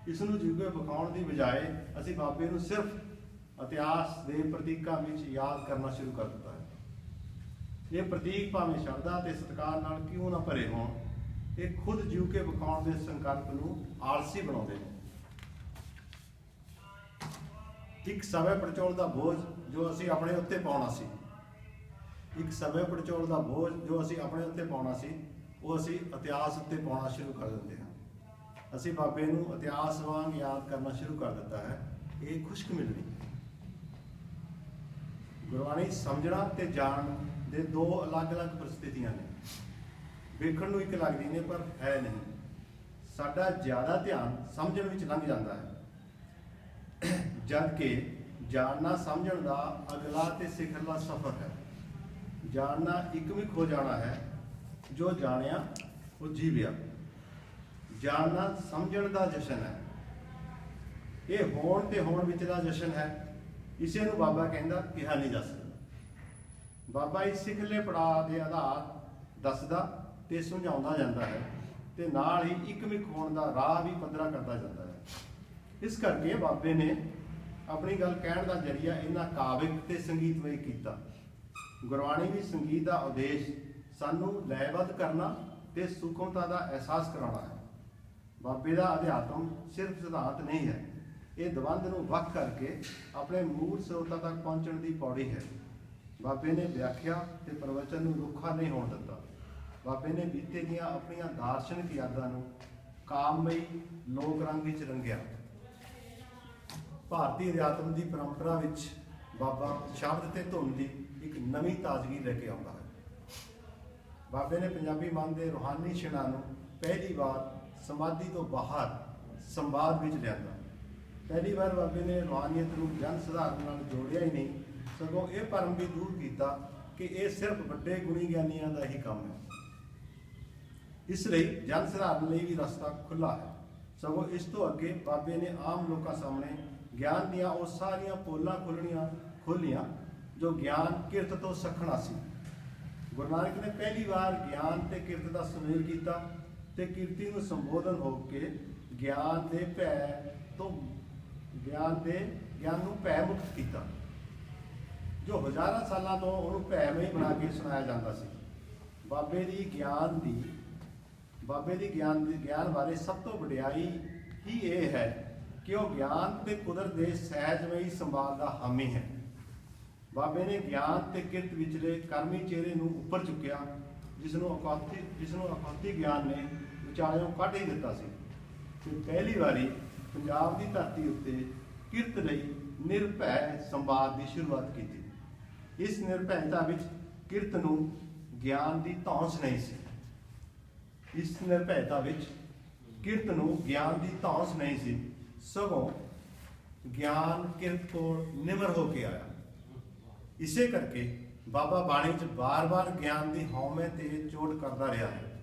ਇਸ ਨੂੰ ਜੀਉ ਕੇ ਵਿਖਾਉਣ ਦੀ ਬਜਾਏ ਅਸੀਂ ਬਾਬੇ ਨੂੰ ਸਿਰਫ ਇਤਿਹਾਸ ਦੇ ਪ੍ਰਤੀਕਾਂ ਵਿੱਚ ਯਾਦ ਕਰਨਾ ਸ਼ੁਰੂ ਕਰ ਦਿੱਤਾ ਹੈ। ਇਹ ਪ੍ਰਤੀਕ ਭਾਵੇਂ ਸ਼ਰਧਾ ਤੇ ਸਤਿਕਾਰ ਨਾਲ ਕਿਉਂ ਨਾ ਭਰੇ ਹੋਣ, ਇਹ ਖੁਦ ਜੀਉ ਕੇ ਵਿਖਾਉਣ ਦੇ ਸੰਕਲਪ ਨੂੰ ਆਲਸੀ ਬਣਾਉਂਦੇ ਨੇ। ਇੱਕ ਸਵੈ ਪੜਚੋਲ ਦਾ ਬੋਝ ਜੋ ਅਸੀਂ ਆਪਣੇ ਉੱਤੇ ਪਾਉਣਾ ਸੀ, ਉਹ ਅਸੀਂ ਇਤਿਹਾਸ ਉੱਤੇ ਪਾਉਣਾ ਸ਼ੁਰੂ ਕਰ ਦਿੰਦੇ ਹਾਂ। ਅਸੀਂ ਬਾਬੇ ਨੂੰ ਇਤਿਹਾਸ ਵਾਂਗ ਯਾਦ ਕਰਨਾ ਸ਼ੁਰੂ ਕਰ ਦਿੱਤਾ ਹੈ। ਇਹ ਖੁਸ਼ਕ ਮਿਲਣੀ। ਗੁਰਬਾਣੀ ਸਮਝਣਾ ਤੇ ਜਾਣਨ ਦੇ ਦੋ ਅਲੱਗ-ਅਲੱਗ ਪ੍ਰਸਥਿਤੀਆਂ ਨੇ। ਵੇਖਣ ਨੂੰ ਇੱਕ ਲੱਗਦੀ ਨੇ, ਪਰ ਹੈ ਨਹੀਂ। ਸਾਡਾ ਜ਼ਿਆਦਾ ਧਿਆਨ ਸਮਝਣ ਵਿੱਚ ਲੰਘ ਜਾਂਦਾ ਹੈ, ਜਦ ਕਿ ਜਾਣਨਾ ਸਮਝਣ ਦਾ ਅਗਲਾ ਤੇ ਸਿਖਰਲਾ ਸਫ਼ਰ ਹੈ। ਜਾਣਨਾ ਇੱਕਮਿਕ ਹੋ ਜਾਣਾ ਹੈ। ਜੋ ਜਾਣਿਆ ਉਹ ਜੀਵਿਆ। ਜਾਣਨਾ ਸਮਝਣ ਦਾ ਜਸ਼ਨ ਹੈ। ਇਹ ਹੋਣ ਤੇ ਹੋਣ ਵਿੱਚ ਦਾ ਜਸ਼ਨ ਹੈ। ਇਸੇ ਨੂੰ ਬਾਬਾ ਕਿਹਾ ਨਹੀਂ ਜਾ ਸਕਦਾ। ਬਾਬਾ ਇਸ ਸਿਖਰਲੇ ਪੜਾਅ ਦੇ ਆਧਾਰ ਦੱਸਦਾ ਤੇ ਸਮਝਾਉਂਦਾ ਜਾਂਦਾ ਹੈ, ਤੇ ਨਾਲ ਹੀ ਇੱਕਮਿਕ ਹੋਣ ਦਾ ਰਾਹ ਵੀ ਪੱਧਰਾ ਕਰਦਾ ਜਾਂਦਾ ਹੈ। ਇਸ ਕਰਕੇ ਬਾਬੇ ਨੇ ਆਪਣੀ ਗੱਲ ਕਹਿਣ ਦਾ ਜ਼ਰੀਆ ਇਹਨਾਂ ਕਾਵਿਕ ਤੇ ਸੰਗੀਤਮਈ ਕੀਤਾ। ਗੁਰਬਾਣੀ ਵੀ ਸੰਗੀਤ ਦਾ ਉਦੇਸ਼ ਸਾਨੂੰ ਲੈਬੱਧ ਕਰਨਾ ਤੇ ਸੂਖਮਤਾ ਦਾ ਅਹਿਸਾਸ ਕਰਾਉਣਾ ਹੈ। ਬਾਬੇ ਦਾ ਅਧਿਆਤਮ ਸਿਰਫ ਸਿਧਾਂਤ ਨਹੀਂ ਹੈ, ਇਹ ਦਵੰਦ ਨੂੰ ਵੱਖ ਕਰਕੇ ਆਪਣੇ ਮੂਲ ਸਰੋਤਾਂ ਤੱਕ ਪਹੁੰਚਣ ਦੀ ਪੌੜੀ ਹੈ। ਬਾਬੇ ਨੇ ਵਿਆਖਿਆ ਤੇ ਪ੍ਰਵਚਨ ਨੂੰ ਰੁੱਖਾ ਨਹੀਂ ਹੋਣ ਦਿੱਤਾ। ਬਾਬੇ ਨੇ ਬੀਤੇ ਦੀਆਂ ਆਪਣੀਆਂ ਦਾਰਸ਼ਨਿਕ ਯਾਦਾਂ ਨੂੰ ਕਾਮਮਈ ਲੋਕ ਰੰਗ ਵਿੱਚ ਰੰਗਿਆ। ਭਾਰਤੀ ਅਧਿਆਤਮ ਦੀ ਪਰੰਪਰਾ ਵਿੱਚ ਬਾਬਾ ਸ਼ਬਦ ਤੇ ਧੁਨ ਦੀ ਇੱਕ ਨਵੀਂ ਤਾਜ਼ਗੀ ਲੈ ਕੇ ਆਉਂਦਾ ਹੈ। ਬਾਬੇ ਨੇ ਪੰਜਾਬੀ ਮਨ ਦੇ ਰੂਹਾਨੀ ਛਿਣਾਂ ਨੂੰ ਪਹਿਲੀ ਵਾਰ ਸਮਾਧੀ ਤੋਂ ਬਾਹਰ ਸੰਵਾਦ ਵਿੱਚ ਲਿਆਂਦਾ। ਪਹਿਲੀ ਵਾਰ ਬਾਬੇ ਨੇ ਰੂਹਾਨੀਅਤ ਨੂੰ ਜਨ ਸਧਾਰਨ ਨਾਲ ਜੋੜਿਆ ਹੀ ਨਹੀਂ, ਸਗੋਂ ਇਹ ਭਰਮ ਵੀ ਦੂਰ ਕੀਤਾ ਕਿ ਇਹ ਸਿਰਫ ਵੱਡੇ ਗੁਣੀ ਗਿਆਨੀਆਂ ਦਾ ਹੀ ਕੰਮ ਹੈ। ਇਸ ਲਈ ਜਨ ਸਧਾਰਨ ਲਈ ਵੀ ਰਸਤਾ ਖੁੱਲ੍ਹਾ ਹੈ। ਸਗੋਂ ਇਸ ਤੋਂ ਅੱਗੇ ਬਾਬੇ ਨੇ ਆਮ ਲੋਕਾਂ ਸਾਹਮਣੇ ਗਿਆਨ ਦੀਆਂ ਉਹ ਸਾਰੀਆਂ ਪੋਲਾਂ ਖੋਲ੍ਹੀਆਂ ਜੋ ਗਿਆਨ ਕਿਰਤ ਤੋਂ ਸਖਣਾ ਸੀ। ਗੁਰੂ ਨਾਨਕ ਨੇ ਪਹਿਲੀ ਵਾਰ ਗਿਆਨ ਤੇ ਕਿਰਤ ਦਾ ਸੁਮੇਲ ਕੀਤਾ ਤੇ ਕਿਰਤੀ ਨੂੰ ਸੰਬੋਧਨ ਹੋ ਕੇ ਗਿਆਨ ਨੂੰ ਭੈ ਮੁਕਤ ਕੀਤਾ, ਜੋ ਹਜ਼ਾਰਾਂ ਸਾਲਾਂ ਤੋਂ ਉਹਨੂੰ ਭੈਮਈ ਬਣਾ ਕੇ ਸੁਣਾਇਆ ਜਾਂਦਾ ਸੀ। ਬਾਬੇ ਦੀ ਗਿਆਨ ਬਾਰੇ ਸਭ ਤੋਂ ਵਡਿਆਈ ਹੀ ਇਹ ਹੈ ਕਿ ਉਹ ਗਿਆਨ ਤੇ ਕੁਦਰਤ ਦੇ ਸਹਿਜਮਈ ਸੰਭਾਲ ਦਾ ਹਾਮੀ ਹੈ। ਬਾਬੇ ਨੇ ਗਿਆਨ ਤੇ ਕਿਰਤ ਵਿਚਲੇ ਕਰਮੀ ਚਿਹਰੇ ਨੂੰ ਉੱਪਰ ਚੁੱਕਿਆ, ਜਿਸ ਨੂੰ ਅਖੌਤੀ ਗਿਆਨ ਨੇ ਵਿਚਾਲਿਓਂ ਕੱਢ ਹੀ ਦਿੱਤਾ ਸੀ। ਤੇ ਪਹਿਲੀ ਵਾਰੀ ਪੰਜਾਬ ਦੀ ਧਰਤੀ ਉੱਤੇ ਕਿਰਤ ਲਈ ਨਿਰਭੈ ਸੰਵਾਦ ਦੀ ਸ਼ੁਰੂਆਤ ਕੀਤੀ। ਇਸ ਨਿਰਭੈਤਾ ਵਿੱਚ ਕਿਰਤ ਨੂੰ ਗਿਆਨ ਦੀ ਧੌਂਸ ਨਹੀਂ ਸੀ। ਸਗੋਂ ਗਿਆਨ ਕਿਰਤ ਕੋਲ ਨਿਮਰ ਹੋ ਕੇ ਆਇਆ। ਇਸੇ ਕਰਕੇ ਬਾਬਾ ਬਾਣੀ 'ਚ ਬਾਰ-ਬਾਰ ਗਿਆਨ ਦੀ ਹਉਮੈ ਤੇ ਚੋਟ ਕਰਦਾ ਰਿਹਾ ਹੈ।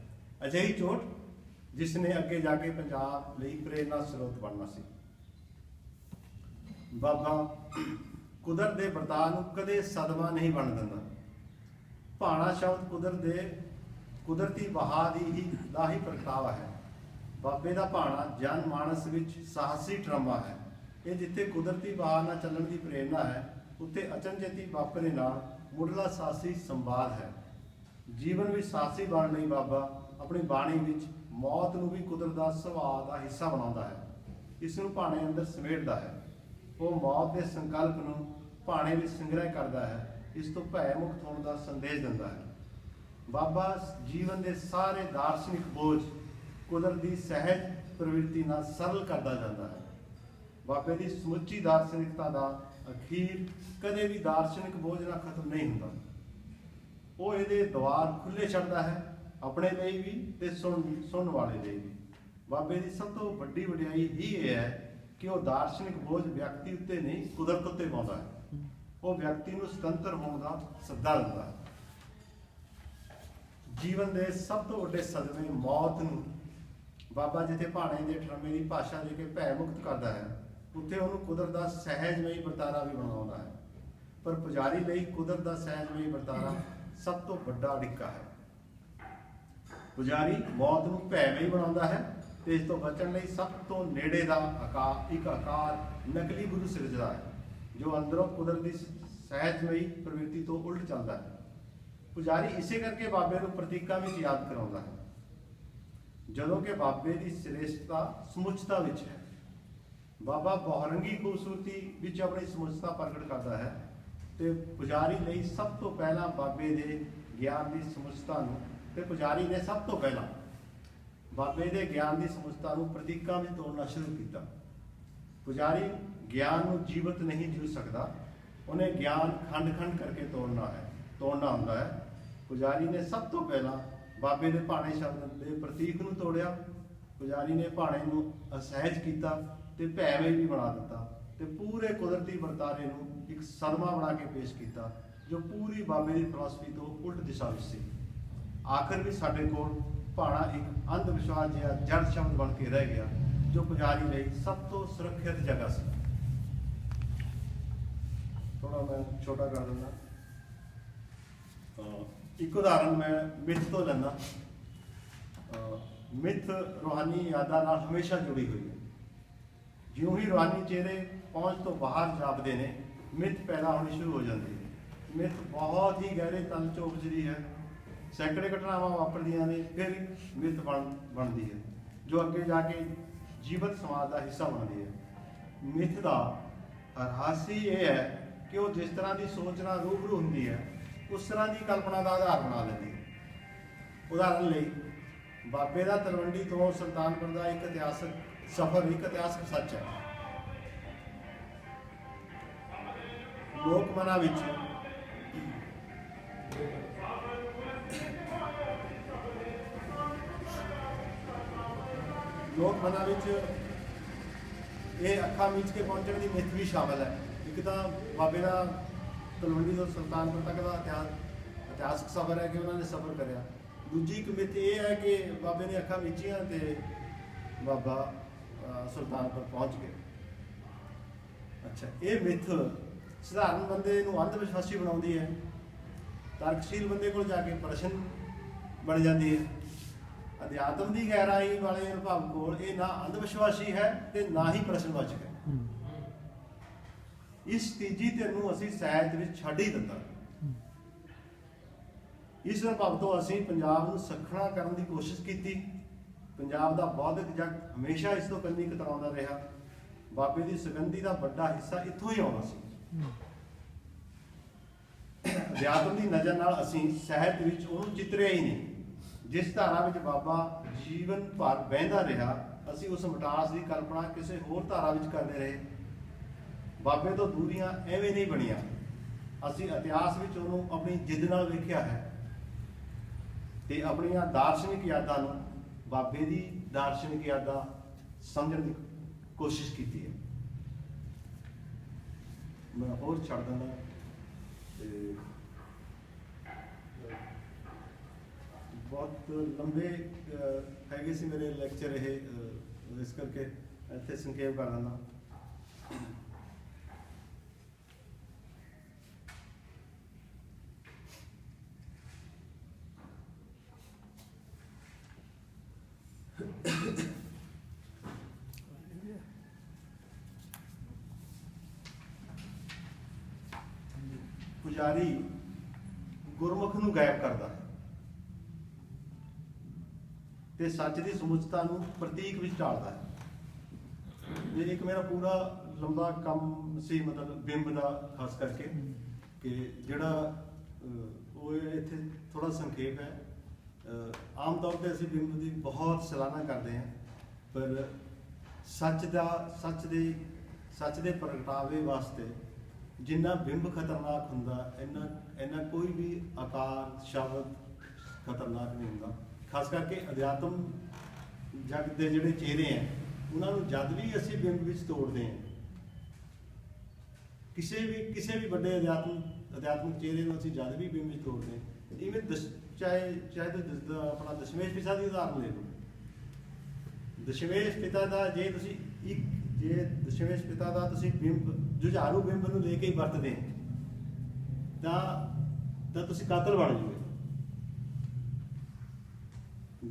ਅਜਿਹੀ ਚੋਟ ਜਿਸ ਨੇ ਅੱਗੇ ਜਾ ਕੇ ਪੰਜਾਬ ਲਈ ਪ੍ਰੇਰਨਾ ਸਰੋਤ ਬਣਨਾ ਸੀ। ਬਾਬਾ ਕੁਦਰਤ ਦੇ ਵਰਤਾਅ ਨੂੰ ਕਦੇ ਸਦਮਾ ਨਹੀਂ ਬਣ ਦਿੰਦਾ। ਭਾਣਾ ਸ਼ਬਦ ਕੁਦਰਤੀ ਵਹਾਅ ਦਾ ਹੀ ਪ੍ਰਗਟਾਵਾ ਹੈ। ਬਾਬੇ ਦਾ ਭਾਣਾ ਜਨ ਮਾਨਸ ਵਿੱਚ ਸਾਹਸੀ ਡਰਾਮਾ ਹੈ। ਇਹ ਜਿੱਥੇ ਕੁਦਰਤੀ ਵਹਾਅ ਨਾਲ ਚੱਲਣ ਦੀ ਪ੍ਰੇਰਨਾ ਹੈ, ਉੱਥੇ ਅਚਨਚੇਤੀ ਵਾਪਰੇ ਨਾਲ ਮੁੱਢਲਾ ਸਾਹਸੀ ਸੰਵਾਦ ਹੈ। ਜੀਵਨ ਵਿੱਚ ਸਾਹਸੀ ਬਣਨ ਲਈ ਬਾਬਾ ਆਪਣੀ ਬਾਣੀ ਵਿੱਚ ਮੌਤ ਨੂੰ ਵੀ ਕੁਦਰਤ ਦਾ ਸੁਭਾਅ ਦਾ ਹਿੱਸਾ ਬਣਾਉਂਦਾ ਹੈ। ਇਸ ਨੂੰ ਭਾਣੇ ਅੰਦਰ ਸਮੇਟਦਾ ਹੈ। ਉਹ ਮੌਤ ਦੇ ਸੰਕਲਪ ਨੂੰ ਭਾਣੇ ਵਿੱਚ ਸੰਗ੍ਰਹਿ ਕਰਦਾ ਹੈ। ਇਸ ਤੋਂ ਭੈ ਮੁਕਤ ਹੋਣ ਦਾ ਸੰਦੇਸ਼ ਦਿੰਦਾ ਹੈ। ਬਾਬਾ ਜੀਵਨ ਦੇ ਸਾਰੇ ਦਾਰਸ਼ਨਿਕ ਬੋਝ ਕੁਦਰਤ ਦੀ ਸਹਿਜ ਪ੍ਰਵਿਰਤੀ ਨਾਲ ਸਰਲ ਕਰਦਾ ਜਾਂਦਾ ਹੈ। ਬਾਬੇ ਦੀ ਸਮੁੱਚੀ ਦਾਰਸ਼ਨਿਕਤਾ ਦਾ ਅਖੀਰ ਕਦੇ ਵੀ ਦਾਰਸ਼ਨਿਕ ਬੋਝ ਨਾਲ ਖਤਮ ਨਹੀਂ ਹੁੰਦਾ। ਉਹ ਇਹਦੇ ਦੁਆਰ ਖੁੱਲੇ ਛੱਡਦਾ ਹੈ, ਆਪਣੇ ਲਈ ਵੀ ਤੇ ਸੁਣਨ ਵਾਲੇ ਲਈ ਵੀ। ਬਾਬੇ ਦੀ ਸਭ ਤੋਂ ਵੱਡੀ ਵਡਿਆਈ ਹੀ ਇਹ ਹੈ ਕਿ ਉਹ ਦਾਰਸ਼ਨਿਕ ਬੋਝ ਵਿਅਕਤੀ ਉੱਤੇ ਨਹੀਂ, ਕੁਦਰਤ ਉੱਤੇ ਪਾਉਂਦਾ ਹੈ। ਉਹ ਵਿਅਕਤੀ ਨੂੰ ਸੁਤੰਤਰ ਹੋਣ ਦਾ ਸੱਦਾ ਦਿੰਦਾ ਹੈ। ਜੀਵਨ ਦੇ ਸਭ ਤੋਂ ਵੱਡੇ ਸਦਮੇ ਮੌਤ ਨੂੰ ਬਾਬਾ ਜਿੱਥੇ ਭਾਣੇ ਦੇ ਡਰਾਮੇ ਦੀ ਭਾਸ਼ਾ ਦੇ ਕੇ ਭੈ ਮੁਕਤ ਕਰਦਾ ਹੈ, ਉੱਥੇ ਉਹਨੂੰ ਕੁਦਰਤ ਦਾ ਸਹਿਜਮਈ ਵਰਤਾਰਾ ਵੀ ਬਣਾਉਂਦਾ ਹੈ। ਪਰ ਪੁਜਾਰੀ ਲਈ ਕੁਦਰਤ ਦਾ ਸਹਿਜਮਈ ਵਰਤਾਰਾ ਸਭ ਤੋਂ ਵੱਡਾ ਅੜਿੱਕਾ ਹੈ। ਪੁਜਾਰੀ ਮੌਤ ਨੂੰ ਭੈਮਈ ਬਣਾਉਂਦਾ ਹੈ ਤੇ ਇਸ ਤੋਂ ਬਚਣ ਲਈ ਸਭ ਤੋਂ ਨੇੜੇ ਦਾ ਇੱਕ ਆਕਾਰ ਨਕਲੀ ਗੁਰੂ ਸਿਰਜਦਾ ਹੈ, ਜੋ ਅੰਦਰੋਂ ਕੁਦਰਤ ਦੀ ਸਹਿਜਮਈ ਪ੍ਰਵਿਰਤੀ ਤੋਂ ਉਲਟ ਚੱਲਦਾ ਹੈ। ਪੁਜਾਰੀ ਇਸੇ ਕਰਕੇ ਬਾਬੇ ਨੂੰ ਪ੍ਰਤੀਕਾਂ ਵਿੱਚ ਯਾਦ ਕਰਾਉਂਦਾ ਹੈ, ਜਦੋਂ ਕਿ ਬਾਬੇ ਦੀ ਸ੍ਰੇਸ਼ਟਤਾ ਸਮੁੱਚਤਾ ਵਿੱਚ ਹੈ। ਬਾਬਾ ਬਹੁਰੰਗੀ ਖੂਬਸੂਰਤੀ ਵਿੱਚ ਆਪਣੀ ਸਮੁੱਚਤਾ ਪ੍ਰਗਟ ਕਰਦਾ ਹੈ ਤੇ ਪੁਜਾਰੀ ਲਈ ਸਭ ਤੋਂ ਪਹਿਲਾਂ ਬਾਬੇ ਦੇ ਗਿਆਨ ਦੀ ਸਮੁੱਚਤਾ ਨੂੰ ਤੇ ਪੁਜਾਰੀ ਨੇ ਸਭ ਤੋਂ ਪਹਿਲਾਂ ਬਾਬੇ ਦੇ ਗਿਆਨ ਦੀ ਸਮੁੱਚਤਾ ਨੂੰ ਪ੍ਰਤੀਕਾਂ ਵਿੱਚ ਤੋੜਨਾ ਸ਼ੁਰੂ ਕੀਤਾ। ਪੁਜਾਰੀ ਗਿਆਨ ਨੂੰ ਜੀਵਤ ਨਹੀਂ ਜੀਵ ਸਕਦਾ, ਉਹਨੇ ਗਿਆਨ ਖੰਡ-ਖੰਡ ਕਰਕੇ ਤੋੜਨਾ ਹੁੰਦਾ ਹੈ। ਪੁਜਾਰੀ ਨੇ ਸਭ ਤੋਂ ਪਹਿਲਾਂ ਬਾਬੇ ਦੇ ਭਾਣੇ ਸ਼ਬਦ ਦੇ ਪ੍ਰਤੀਕ ਨੂੰ ਤੋੜਿਆ। ਪੁਜਾਰੀ ਨੇ ਭਾਣੇ ਨੂੰ ਅਸਹਿਜ ਕੀਤਾ ਤੇ ਭੈਮਈ ਵੀ ਬਣਾ ਦਿੱਤਾ ਤੇ ਪੂਰੇ ਕੁਦਰਤੀ ਵਰਤਾਰੇ ਨੂੰ ਇੱਕ ਸਦਮਾ ਬਣਾ ਕੇ ਪੇਸ਼ ਕੀਤਾ, ਜੋ ਪੂਰੀ ਬਾਬੇ ਦੀ ਫਿਲਾਸਫੀ ਤੋਂ ਉਲਟ ਦਿਸ਼ਾ ਵਿੱਚ ਸੀ। ਆਖਰ ਵੀ ਸਾਡੇ ਕੋਲ ਭਾਣਾ ਇੱਕ ਅੰਧ ਵਿਸ਼ਵਾਸ ਜਿਹਾ ਜੜ ਸ਼ਬਦ ਬਣ ਕੇ ਰਹਿ ਗਿਆ, ਜੋ ਪੁਜਾਰੀ ਲਈ ਸਭ ਤੋਂ ਸੁਰੱਖਿਅਤ ਜਗ੍ਹਾ ਸੀ। ਥੋੜਾ ਮੈਂ ਛੋਟਾ ਕਰ ਦਿੰਦਾ। ਇੱਕ ਉਦਾਹਰਨ ਮੈਂ ਮਿੱਥ ਤੋਂ ਲੈਂਦਾ। ਮਿੱਥ ਰੂਹਾਨੀ ਯਾਦਾਂ ਨਾਲ ਹਮੇਸ਼ਾ ਜੁੜੀ ਹੋਈ ਹੈ। ਜਿਉਂ ਹੀ ਰੂਹਾਨੀ ਚਿਹਰੇ ਪਹੁੰਚ ਤੋਂ ਬਾਹਰ ਜਾਪਦੇ ਨੇ, ਮਿੱਥ ਪੈਦਾ ਹੋਣੀ ਸ਼ੁਰੂ ਹੋ ਜਾਂਦੀ ਹੈ। ਮਿੱਥ ਬਹੁਤ ਹੀ ਗਹਿਰੇ ਤਲ 'ਚੋਂ ਉਪਜਦੀ ਹੈ। ਸੈਂਕੜੇ ਘਟਨਾਵਾਂ ਵਾਪਰਦੀਆਂ ਨੇ, ਫਿਰ ਮਿੱਥ ਬਣਦੀ ਹੈ, ਜੋ ਅੱਗੇ ਜਾ ਕੇ ਜੀਵਤ ਸਮਾਜ ਦਾ ਹਿੱਸਾ ਬਣਦੀ ਹੈ। ਮਿੱਥ ਦਾ ਰਹੱਸ ਹੀ ਇਹ ਹੈ ਕਿ ਉਹ ਜਿਸ ਤਰ੍ਹਾਂ ਦੀ ਸੋਚ ਨਾਲ ਰੂਬਰੂ ਹੁੰਦੀ ਹੈ ਉਸ ਤਰ੍ਹਾਂ ਦੀ ਕਲਪਨਾ ਦਾ ਆਧਾਰ ਬਣਾ ਲੈਂਦੀ ਹੈ। ਉਦਾਹਰਨ ਲਈ ਬਾਬੇ ਦਾ ਤਲਵੰਡੀ ਤੋਂ ਸੁਲਤਾਨਪੁਰ ਦਾ ਇੱਕ ਇਤਿਹਾਸਕ ਸਫ਼ਰ ਇੱਕ ਇਤਿਹਾਸਕ ਸੱਚ ਹੈ। ਲੋਕ ਮਨਾਂ ਵਿੱਚ ਇਹ ਅੱਖਾਂ ਮੀਚ ਕੇ ਪਹੁੰਚਣ ਦੀ ਮਿੱਥ ਵੀ ਸ਼ਾਮਲ ਹੈ। ਇੱਕ ਤਾਂ ਬਾਬੇ ਦਾ ਤਲਵੰਡੀ ਤੋਂ ਸੁਲਤਾਨਪੁਰ ਤੱਕ ਦਾ ਇਤਿਹਾਸਕ ਸਫ਼ਰ ਹੈ ਕਿ ਉਹਨਾਂ ਨੇ ਸਫ਼ਰ ਕਰਿਆ। ਦੂਜੀ ਇੱਕ ਮਿੱਥ ਇਹ ਹੈ ਕਿ ਬਾਬੇ ਨੇ ਅੱਖਾਂ ਮੀਚੀਆਂ ਤੇ ਬਾਬਾ ਸੁਲਤਾਨਪੁਰ ਪਹੁੰਚ ਗਏ। ਅੱਛਾ, ਇਹ ਮਿੱਥ ਸਧਾਰਨ ਬੰਦੇ ਨੂੰ ਅੰਧ ਵਿਸ਼ਵਾਸੀ ਬਣਾਉਂਦੀ ਹੈ। ਤਰਕਸ਼ੀਲ ਬੰਦੇ ਕੋਲ ਜਾ ਕੇ ਪ੍ਰਸ਼ਨ ਬਣ ਜਾਂਦੀ ਹੈ। ਅਧਿਆਤਮ ਦੀ ਗਹਿਰਾਈ ਵਾਲੇ ਅਨੁਭਵ ਕੋਲ ਇਹ ਨਾ ਅੰਧ ਵਿਸ਼ਵਾਸੀ ਹੈ ਤੇ ਨਾ ਹੀ ਪ੍ਰਸ਼ਨਵਾਚਕ ਹੈ। ਇਸ ਤੀਜੀ ਧਿਰ ਨੂੰ ਅਸੀਂ ਸਾਹਿਤ ਵਿੱਚ ਛੱਡ ਹੀ ਦਿੱਤਾ। ਇਸ ਅਨੁਭਵ ਤੋਂ ਅਸੀਂ ਪੰਜਾਬ ਨੂੰ ਸੱਖਣਾ ਕਰਨ ਦੀ ਕੋਸ਼ਿਸ਼ ਕੀਤੀ। ਪੰਜਾਬ ਦਾ ਬੌਧਿਕ ਜਗ ਹਮੇਸ਼ਾ ਇਸ ਤੋਂ ਕੰਨੀ ਕਤਰਾਉਂਦਾ ਰਿਹਾ। ਬਾਬੇ ਦੀ ਸੁਗੰਧੀ ਦਾ ਵੱਡਾ ਹਿੱਸਾ ਇੱਥੋਂ ਹੀ ਆਉਣਾ ਸੀ। ਅਧਿਆਤਮ ਦੀ ਨਜ਼ਰ ਨਾਲ ਅਸੀਂ ਸਾਹਿਤ ਵਿੱਚ ਉਹਨੂੰ ਚਿਤਰਿਆ ਹੀ ਨਹੀਂ। ਜਿਸ ਧਾਰਾ ਵਿੱਚ ਬਾਬਾ ਜੀਵਨ ਭਰ ਬਹਿੰਦਾ ਰਿਹਾ, ਅਸੀਂ ਉਸ ਮਿਟਾਸ ਦੀ ਕਲਪਨਾ ਕਿਸੇ ਹੋਰ ਧਾਰਾ ਵਿੱਚ ਕਰਦੇ ਰਹੇ। ਬਾਬੇ ਤੋਂ ਦੂਰੀਆਂ ਐਵੇਂ ਨਹੀਂ ਬਣੀਆਂ। ਅਸੀਂ ਇਤਿਹਾਸ ਵਿੱਚ ਉਹਨੂੰ ਆਪਣੀ ਜਿੱਦ ਨਾਲ ਵੇਖਿਆ ਹੈ ਤੇ ਆਪਣੀਆਂ ਦਾਰਸ਼ਨਿਕ ਯਾਦਾਂ ਨੂੰ ਬਾਬੇ ਦੀ ਦਾਰਸ਼ਨਿਕ ਯਾਦਾਂ ਸਮਝਣ ਦੀ ਕੋਸ਼ਿਸ਼ ਕੀਤੀ ਹੈ। ਮੈਂ ਹੋਰ ਛੱਡ ਦਿੰਦਾ ਤੇ ਬਹੁਤ ਲੰਬੇ ਹੈਗੇ ਸੀ ਮੇਰੇ ਲੈਕਚਰ ਇਹ, ਇਸ ਕਰਕੇ ਇੱਥੇ ਸੰਖੇਪ ਕਰ ਦਿੰਦਾ। ਪੁਜਾਰੀ ਗੁਰਮੁਖ ਨੂੰ ਗਾਇਬ ਕਰਦਾ ਹੈ ਤੇ ਸੱਚ ਦੀ ਸਮੁੱਚਤਾ ਨੂੰ ਪ੍ਰਤੀਕ ਵਿੱਚ ਢਾਲਦਾ ਹੈ। ਇਹ ਇੱਕ ਮੇਰਾ ਪੂਰਾ ਲੰਬਾ ਕੰਮ ਸੀ, ਮਤਲਬ ਬਿੰਬ ਦਾ ਖਾਸ ਕਰਕੇ, ਕਿ ਜਿਹੜਾ ਉਹ ਇੱਥੇ ਥੋੜਾ ਸੰਖੇਪ ਹੈ। ਆਮ ਤੌਰ ਤੇ ਅਸੀਂ ਬਿੰਬ ਦੀ ਬਹੁਤ ਸਰਾਹਨਾ ਕਰਦੇ ਹਾਂ, ਪਰ ਸੱਚ ਦੇ ਪ੍ਰਗਟਾਵੇ ਵਾਸਤੇ ਜਿੰਨਾ ਬਿੰਬ ਖਤਰਨਾਕ ਹੁੰਦਾ, ਇੰਨਾ ਕੋਈ ਵੀ ਆਕਾਰ ਸ਼ਬਦ ਖਤਰਨਾਕ ਨਹੀਂ ਹੁੰਦਾ। ਖਾਸ ਕਰਕੇ ਅਧਿਆਤਮ ਜਗ ਦੇ ਜਿਹੜੇ ਚਿਹਰੇ ਹੈ, ਉਹਨਾਂ ਨੂੰ ਜਦ ਵੀ ਅਸੀਂ ਬਿੰਬ ਵਿੱਚ ਤੋੜਦੇ ਹਾਂ, ਕਿਸੇ ਵੀ ਵੱਡੇ ਅਧਿਆਤਮਿਕ ਚਿਹਰੇ ਨੂੰ ਅਸੀਂ ਜਦ ਵੀ ਬਿੰਬ ਵਿੱਚ ਤੋੜਦੇ ਹਾਂ, ਇਵੇਂ ਚਾਹੇ ਤੁਸੀਂ ਆਪਣਾ ਦਸ਼ਮੇਸ਼ ਪਿਤਾ ਦੀ ਉਦਾਹਰਨ ਲੈ ਲਓ। ਦਸ਼ਮੇਸ਼ ਪਿਤਾ ਦਾ ਜੇ ਦਸ਼ਮੇਸ਼ ਪਿਤਾ ਦਾ ਤੁਸੀਂ ਬਿੰਬ, ਜੁਝਾਰੂ ਬਿੰਬ ਨੂੰ ਲੈ ਕੇ ਹੀ ਵਰਤਦੇ ਤਾਂ ਤੁਸੀਂ ਕਾਤਲ ਬਣ ਜਾਓਗੇ।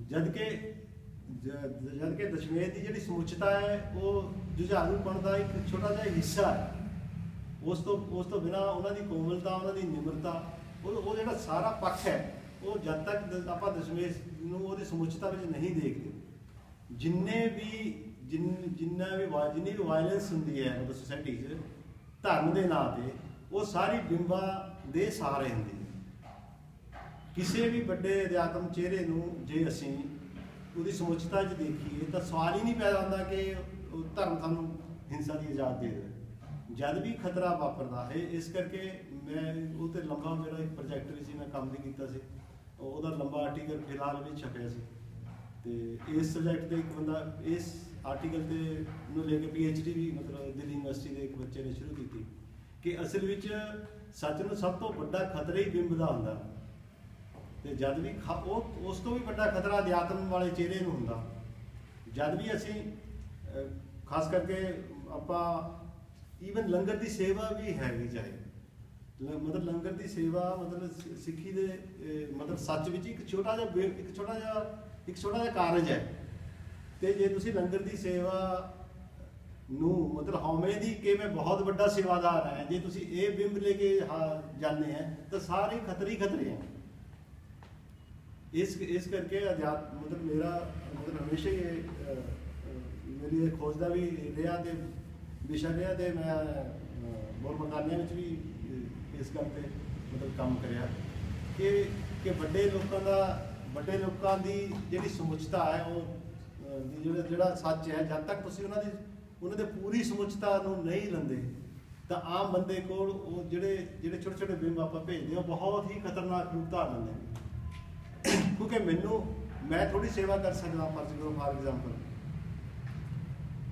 ਜਦ ਕਿ ਦਸ਼ਮੇਸ਼ ਦੀ ਜਿਹੜੀ ਸਮੁੱਚਤਾ ਹੈ ਉਹ ਜੁਝਾਰੂਪਣ ਦਾ ਇੱਕ ਛੋਟਾ ਜਿਹਾ ਹਿੱਸਾ ਹੈ। ਉਸ ਤੋਂ ਬਿਨਾਂ ਉਹਨਾਂ ਦੀ ਕੋਮਲਤਾ, ਉਹਨਾਂ ਦੀ ਨਿਮਰਤਾ, ਉਹ ਜਿਹੜਾ ਸਾਰਾ ਪੱਖ ਹੈ, ਉਹ ਜਦ ਤੱਕ ਆਪਾਂ ਦਸ਼ਮੇਸ਼ ਨੂੰ ਉਹਦੀ ਸਮੁੱਚਤਾ ਵਿੱਚ ਨਹੀਂ ਦੇਖਦੇ, ਜਿੰਨੀ ਵੀ ਵਾਇਲੈਂਸ ਹੁੰਦੀ ਹੈ ਮਤਲਬ ਸੋਸਾਇਟੀ 'ਚ ਧਰਮ ਦੇ ਨਾਂ ਤੇ, ਉਹ ਸਾਰੀ ਬਿੰਬਾਂ ਦੇ ਸਹਾਰੇ ਹੁੰਦੀ ਹੈ। ਕਿਸੇ ਵੀ ਵੱਡੇ ਅਧਿਆਤਮ ਚਿਹਰੇ ਨੂੰ ਜੇ ਅਸੀਂ ਉਹਦੀ ਸਮੁੱਚਤਾ 'ਚ ਦੇਖੀਏ ਤਾਂ ਸਵਾਲ ਹੀ ਨਹੀਂ ਪੈਦਾ ਹੁੰਦਾ ਕਿ ਧਰਮ ਸਾਨੂੰ ਹਿੰਸਾ ਦੀ ਇਜਾਜ਼ਤ ਦੇ ਦੇਵੇ ਜਦ ਵੀ ਖਤਰਾ ਵਾਪਰਦਾ ਹੈ। ਇਸ ਕਰਕੇ ਮੈਂ ਉਹ 'ਤੇ ਲੰਬਾ ਮੇਰਾ ਇੱਕ ਪ੍ਰੋਜੈਕਟ ਵੀ ਸੀ, ਮੈਂ ਕੰਮ ਵੀ ਕੀਤਾ ਸੀ, ਉਹਦਾ ਲੰਬਾ ਆਰਟੀਕਲ ਫਿਲਹਾਲ ਵੀ ਛਪਿਆ ਸੀ। ਤੇ ਇਸ ਸਬਜੈਕਟ 'ਤੇ ਇੱਕ ਬੰਦਾ ਇਸ ਆਰਟੀਕਲ 'ਤੇ ਨੂੰ ਲੈ ਕੇ PhD ਵੀ ਮਤਲਬ ਦਿੱਲੀ ਯੂਨੀਵਰਸਿਟੀ ਦੇ ਇੱਕ ਬੱਚੇ ਨੇ ਸ਼ੁਰੂ ਕੀਤੀ ਕਿ ਅਸਲ ਵਿੱਚ ਸੱਚ ਨੂੰ ਸਭ ਤੋਂ ਵੱਡਾ ਖਤਰਾ ਹੀ ਬਿੰਬ ਦਾ ਹੁੰਦਾ, ਤੇ ਜਦ ਵੀ ਉਸ ਤੋਂ ਵੀ ਵੱਡਾ ਖਤਰਾ ਅਧਿਆਤਮ ਵਾਲੇ ਚਿਹਰੇ ਨੂੰ ਹੁੰਦਾ। ਜਦ ਵੀ ਅਸੀਂ ਖਾਸ ਕਰਕੇ ਆਪਾਂ ਈਵਨ ਲੰਗਰ ਦੀ ਸੇਵਾ ਵੀ ਹੈਗੀ, ਚਾਹੇ ਮਤਲਬ ਲੰਗਰ ਦੀ ਸੇਵਾ ਮਤਲਬ ਸਿੱਖੀ ਦੇ ਮਤਲਬ ਸੱਚ ਵਿੱਚ ਇੱਕ ਛੋਟਾ ਜਿਹਾ ਕਾਰਜ ਹੈ। ਤੇ ਜੇ ਤੁਸੀਂ ਲੰਗਰ ਦੀ ਸੇਵਾ ਨੂੰ ਮਤਲਬ ਹਉਮੈ ਦੀ ਕਿ ਮੈਂ ਬਹੁਤ ਵੱਡਾ ਸੇਵਾਦਾਰ ਹੈ, ਜੇ ਤੁਸੀਂ ਇਹ ਬਿੰਬ ਲੈ ਕੇ ਜਾਂਦੇ ਹੈ ਤਾਂ ਸਾਰੇ ਖਤਰੇ ਹੀ ਖਤਰੇ ਹੈ। ਇਸ ਕਰਕੇ ਮਤਲਬ ਮੇਰਾ ਹਮੇਸ਼ਾ ਹੀ ਮੇਰੀ ਇਹ ਖੋਜ ਦਾ ਵੀ ਰਿਹਾ ਤੇ ਵਿਸ਼ਾ ਰਿਹਾ ਤੇ ਮੈਂ ਬਹੁਤ ਮਰਦਾਨਿਆਂ ਵਿੱਚ ਵੀ ਇਸ ਗੱਲ ਤੇ ਮਤਲਬ ਕੰਮ ਕਰਿਆ ਕਿ ਵੱਡੇ ਲੋਕਾਂ ਦੀ ਜਿਹੜੀ ਸਮੁੱਚਤਾ ਹੈ ਉਹ ਜਿਹੜਾ ਸੱਚ ਹੈ, ਜਦ ਤੱਕ ਤੁਸੀਂ ਉਹਨਾਂ ਦੇ ਪੂਰੀ ਸਮੁੱਚਤਾ ਨੂੰ ਨਹੀਂ ਲੈਂਦੇ ਤਾਂ ਆਮ ਬੰਦੇ ਕੋਲ ਉਹ ਜਿਹੜੇ ਛੋਟੇ ਛੋਟੇ ਬਿੰਬ ਆਪਾਂ ਭੇਜਦੇ ਹਾਂ ਬਹੁਤ ਹੀ ਖਤਰਨਾਕ ਰੂਪ ਧਾਰ ਲੈਂਦੇ ਨੇ। ਕਿਉਂਕਿ ਮੈਂ ਥੋੜੀ ਸੇਵਾ ਕਰ ਸਕਦਾ ਫਾਰ ਐਗਜ਼ਾਮਪਲ,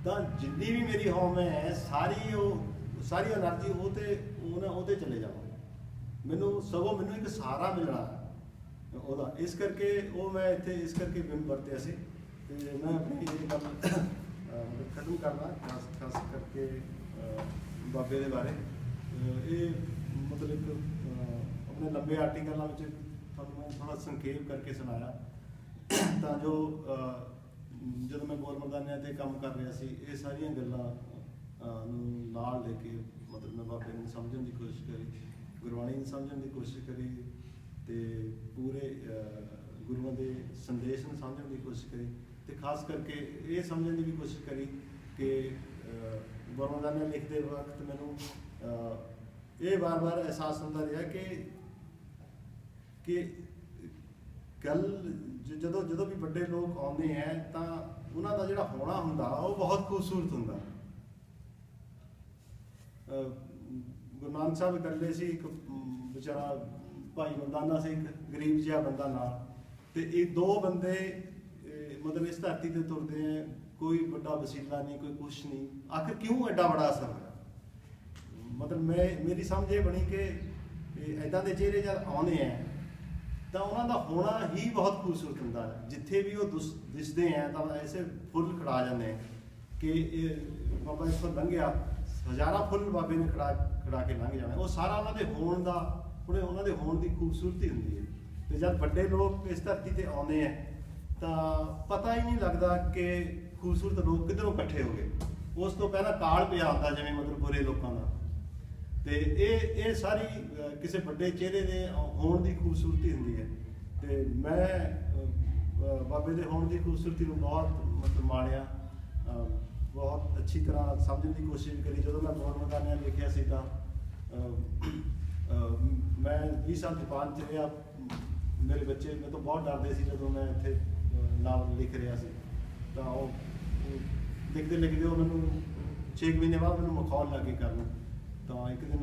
ਤਾਂ ਜਿੰਨੀ ਵੀ ਮੇਰੀ ਹਉਮੈ ਹੈ ਸਾਰੀ એનર્ਜੀ ਉਹਦੇ ਚਲੇ ਜਾਵਾਂ। ਮੈਨੂੰ ਇੱਕ ਸਹਾਰਾ ਮਿਲਣਾ ਉਹਦਾ, ਇਸ ਕਰਕੇ ਉਹ ਮੈਂ ਇੱਥੇ ਇਸ ਕਰਕੇ ਬਿੰਬ ਵਰਤਿਆ ਸੀ। ਤੇ ਮੈਂ ਆਪਣੀ ਇਹ ਗੱਲ ਖਤਮ ਕਰਨਾ ਖਾਸ ਕਰਕੇ ਬਾਬੇ ਦੇ ਬਾਰੇ। ਇਹ ਮਤਲਬ ਆਪਣੇ ਲੰਬੇ ਆਰਟੀਕਲਾਂ ਵਿੱਚ ਤੁਹਾਨੂੰ ਮੈਂ ਥੋੜ੍ਹਾ ਸੰਖੇਪ ਕਰਕੇ ਸੁਣਾਇਆ, ਤਾਂ ਜੋ ਜਦੋਂ ਮੈਂ ਬੋਰ ਮਰਦਾਨਿਆਂ 'ਤੇ ਕੰਮ ਕਰ ਰਿਹਾ ਸੀ ਇਹ ਸਾਰੀਆਂ ਗੱਲਾਂ ਨੂੰ ਨਾਲ ਲੈ ਕੇ ਮਤਲਬ ਮੈਂ ਬਾਬੇ ਨੂੰ ਸਮਝਣ ਦੀ ਕੋਸ਼ਿਸ਼ ਕਰੀ, ਗੁਰਬਾਣੀ ਨੂੰ ਸਮਝਣ ਦੀ ਕੋਸ਼ਿਸ਼ ਕਰੀ ਤੇ ਪੂਰੇ ਗੁਰੂਆਂ ਦੇ ਸੰਦੇਸ਼ ਨੂੰ ਸਮਝਣ ਦੀ ਕੋਸ਼ਿਸ਼ ਕਰੀ ਤੇ ਖਾਸ ਕਰਕੇ ਇਹ ਸਮਝਣ ਦੀ ਵੀ ਕੋਸ਼ਿਸ਼ ਕਰੀ ਕਿ ਬੋਰ ਮਰਦਾਨਿਆਂ ਲਿਖਦੇ ਵਕਤ ਮੈਨੂੰ ਇਹ ਵਾਰ-ਵਾਰ ਅਹਿਸਾਸ ਹੁੰਦਾ ਰਿਹਾ ਕਿ ਗੱਲ ਜਦੋਂ ਵੀ ਵੱਡੇ ਲੋਕ ਆਉਂਦੇ ਹੈ ਤਾਂ ਉਹਨਾਂ ਦਾ ਜਿਹੜਾ ਹੋਣਾ ਹੁੰਦਾ ਉਹ ਬਹੁਤ ਖੂਬਸੂਰਤ ਹੁੰਦਾ। ਗੁਰੂ ਨਾਨਕ ਸਾਹਿਬ ਇਕੱਲੇ ਸੀ, ਇੱਕ ਵਿਚਾਰਾ ਭਾਈ ਮਰਦਾਨਾ ਸੀ, ਇੱਕ ਗਰੀਬ ਜਿਹਾ ਬੰਦਾ ਨਾਲ, ਤੇ ਇਹ ਦੋ ਬੰਦੇ ਮਤਲਬ ਇਸ ਧਰਤੀ ਤੇ ਤੁਰਦੇ ਹੈ, ਕੋਈ ਵੱਡਾ ਵਸੀਲਾ ਨਹੀਂ, ਕੋਈ ਕੁਛ ਨਹੀਂ। ਆਖਿਰ ਕਿਉਂ ਐਡਾ ਬੜਾ ਅਸਰ ਹੋਇਆ? ਮਤਲਬ ਮੇਰੀ ਸਮਝ ਇਹ ਬਣੀ ਕਿ ਇੱਦਾਂ ਦੇ ਚਿਹਰੇ ਜਦ ਆਉਂਦੇ ਹੈ ਤਾਂ ਉਹਨਾਂ ਦਾ ਹੋਣਾ ਹੀ ਬਹੁਤ ਖੂਬਸੂਰਤ ਹੁੰਦਾ ਹੈ। ਜਿੱਥੇ ਵੀ ਉਹ ਦਿਸਦੇ ਹੈ ਤਾਂ ਐਸੇ ਫੁੱਲ ਖੜਾ ਜਾਂਦੇ ਹੈ ਕਿ ਇਹ ਬਾਬਾ ਇਸ ਤੋਂ ਲੰਘਿਆ, ਹਜ਼ਾਰਾਂ ਫੁੱਲ ਬਾਬੇ ਨੇ ਖੜਾ ਕੇ ਲੰਘ ਜਾਣਾ। ਉਹ ਸਾਰਾ ਉਹਨਾਂ ਦੇ ਹੋਣ ਦੀ ਖੂਬਸੂਰਤੀ ਹੁੰਦੀ ਹੈ। ਤੇ ਜਦ ਵੱਡੇ ਲੋਕ ਇਸ ਧਰਤੀ ਤੇ ਆਉਂਦੇ ਹੈ ਤਾਂ ਪਤਾ ਹੀ ਨਹੀਂ ਲੱਗਦਾ ਕਿ ਖੂਬਸੂਰਤ ਲੋਕ ਕਿੱਧਰੋਂ ਇਕੱਠੇ ਹੋ ਗਏ। ਉਸ ਤੋਂ ਪਹਿਲਾਂ ਕਾਲ ਪਿਆ ਹੁੰਦਾ ਜਿਵੇਂ ਮਤਲਬ ਬੁਰੇ ਲੋਕਾਂ ਦਾ। ਤੇ ਇਹ ਸਾਰੀ ਕਿਸੇ ਵੱਡੇ ਚਿਹਰੇ ਦੇ ਹੋਣ ਦੀ ਖੂਬਸੂਰਤੀ ਹੁੰਦੀ ਹੈ। ਤੇ ਮੈਂ ਬਾਬੇ ਦੇ ਹੋਣ ਦੀ ਖੂਬਸੂਰਤੀ ਨੂੰ ਬਹੁਤ ਮਤਲਬ ਮਾਣਿਆ, ਬਹੁਤ ਅੱਛੀ ਤਰ੍ਹਾਂ ਸਮਝਣ ਦੀ ਕੋਸ਼ਿਸ਼ ਕਰੀ। ਜਦੋਂ ਮੈਂ ਬੋਰ ਮਰਦਾਨਿਆਂ ਲਿਖਿਆ ਸੀ ਤਾਂ ਮੈਂ 20 ਸਾਲ ਜਾਪਾਨ 'ਚ ਰਿਹਾ। ਮੇਰੇ ਬੱਚੇ ਮੇਰੇ ਤੋਂ ਬਹੁਤ ਡਰਦੇ ਸੀ ਜਦੋਂ ਮੈਂ ਇੱਥੇ ਨਾਵਲ ਲਿਖ ਰਿਹਾ ਸੀ। ਤਾਂ ਉਹ ਲਿਖਦੇ ਉਹ ਮੈਨੂੰ 6 ਮਹੀਨੇ ਬਾਅਦ ਮੈਨੂੰ ਮਖੌਲ ਲੱਗੇ ਕਰਨ। ਤਾਂ ਇੱਕ ਦਿਨ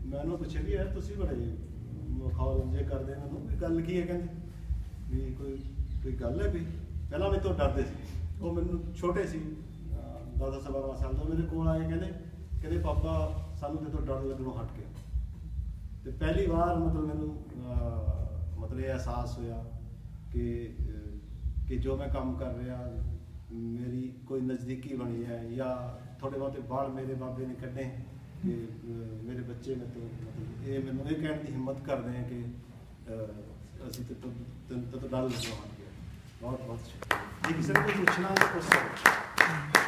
ਮੈਂ ਉਹਨੂੰ ਪੁੱਛਿਆ ਵੀ ਯਾਰ ਤੁਸੀਂ ਬੜੇ ਮਖੌਲ ਜੇ ਕਰਦੇ ਮੈਨੂੰ, ਕੋਈ ਗੱਲ ਕੀ ਹੈ? ਕਹਿੰਦੇ ਵੀ ਕੋਈ ਗੱਲ ਹੈ ਕੋਈ। ਪਹਿਲਾਂ ਮੇਰੇ ਤੋਂ ਡਰਦੇ ਸੀ, ਉਹ ਮੈਨੂੰ ਛੋਟੇ ਸੀ 10-12 ਸਾਲ ਤੋਂ, ਮੇਰੇ ਕੋਲ ਆਏ ਕਹਿੰਦੇ ਪਾਪਾ ਸਾਨੂੰ ਤੇ ਤੋਂ ਡਰ ਲੱਗਣੋਂ ਹਟ ਗਿਆ। ਤੇ ਪਹਿਲੀ ਵਾਰ ਮਤਲਬ ਮੈਨੂੰ ਮਤਲਬ ਇਹ ਅਹਿਸਾਸ ਹੋਇਆ ਕਿ ਜੋ ਮੈਂ ਕੰਮ ਕਰ ਰਿਹਾ ਮੇਰੀ ਕੋਈ ਨਜ਼ਦੀਕੀ ਬਣੀ ਹੈ, ਜਾਂ ਥੋੜੇ ਬਹੁਤੇ ਬਾਲ ਮੇਰੇ ਬਾਬੇ ਨੇ ਕੱਢੇ ਕਿ ਮੇਰੇ ਬੱਚੇ ਮਤਲਬ ਇਹ ਮੈਨੂੰ ਇਹ ਕਹਿਣ ਦੀ ਹਿੰਮਤ ਕਰਦੇ ਹੈ ਕਿ ਅਸੀਂ ਤੇ ਤੋਂ ਡਰ ਲੱਗਣੋਂ ਹਟ ਗਿਆ। ਬਹੁਤ ਸ਼ੁਕਰੀਆ। ਜੇ ਕਿਸੇ ਨੇ ਕੋਈ ਪੁੱਛਣਾ ਤਾਂ ਪੁੱਛ ਸਕਦਾ।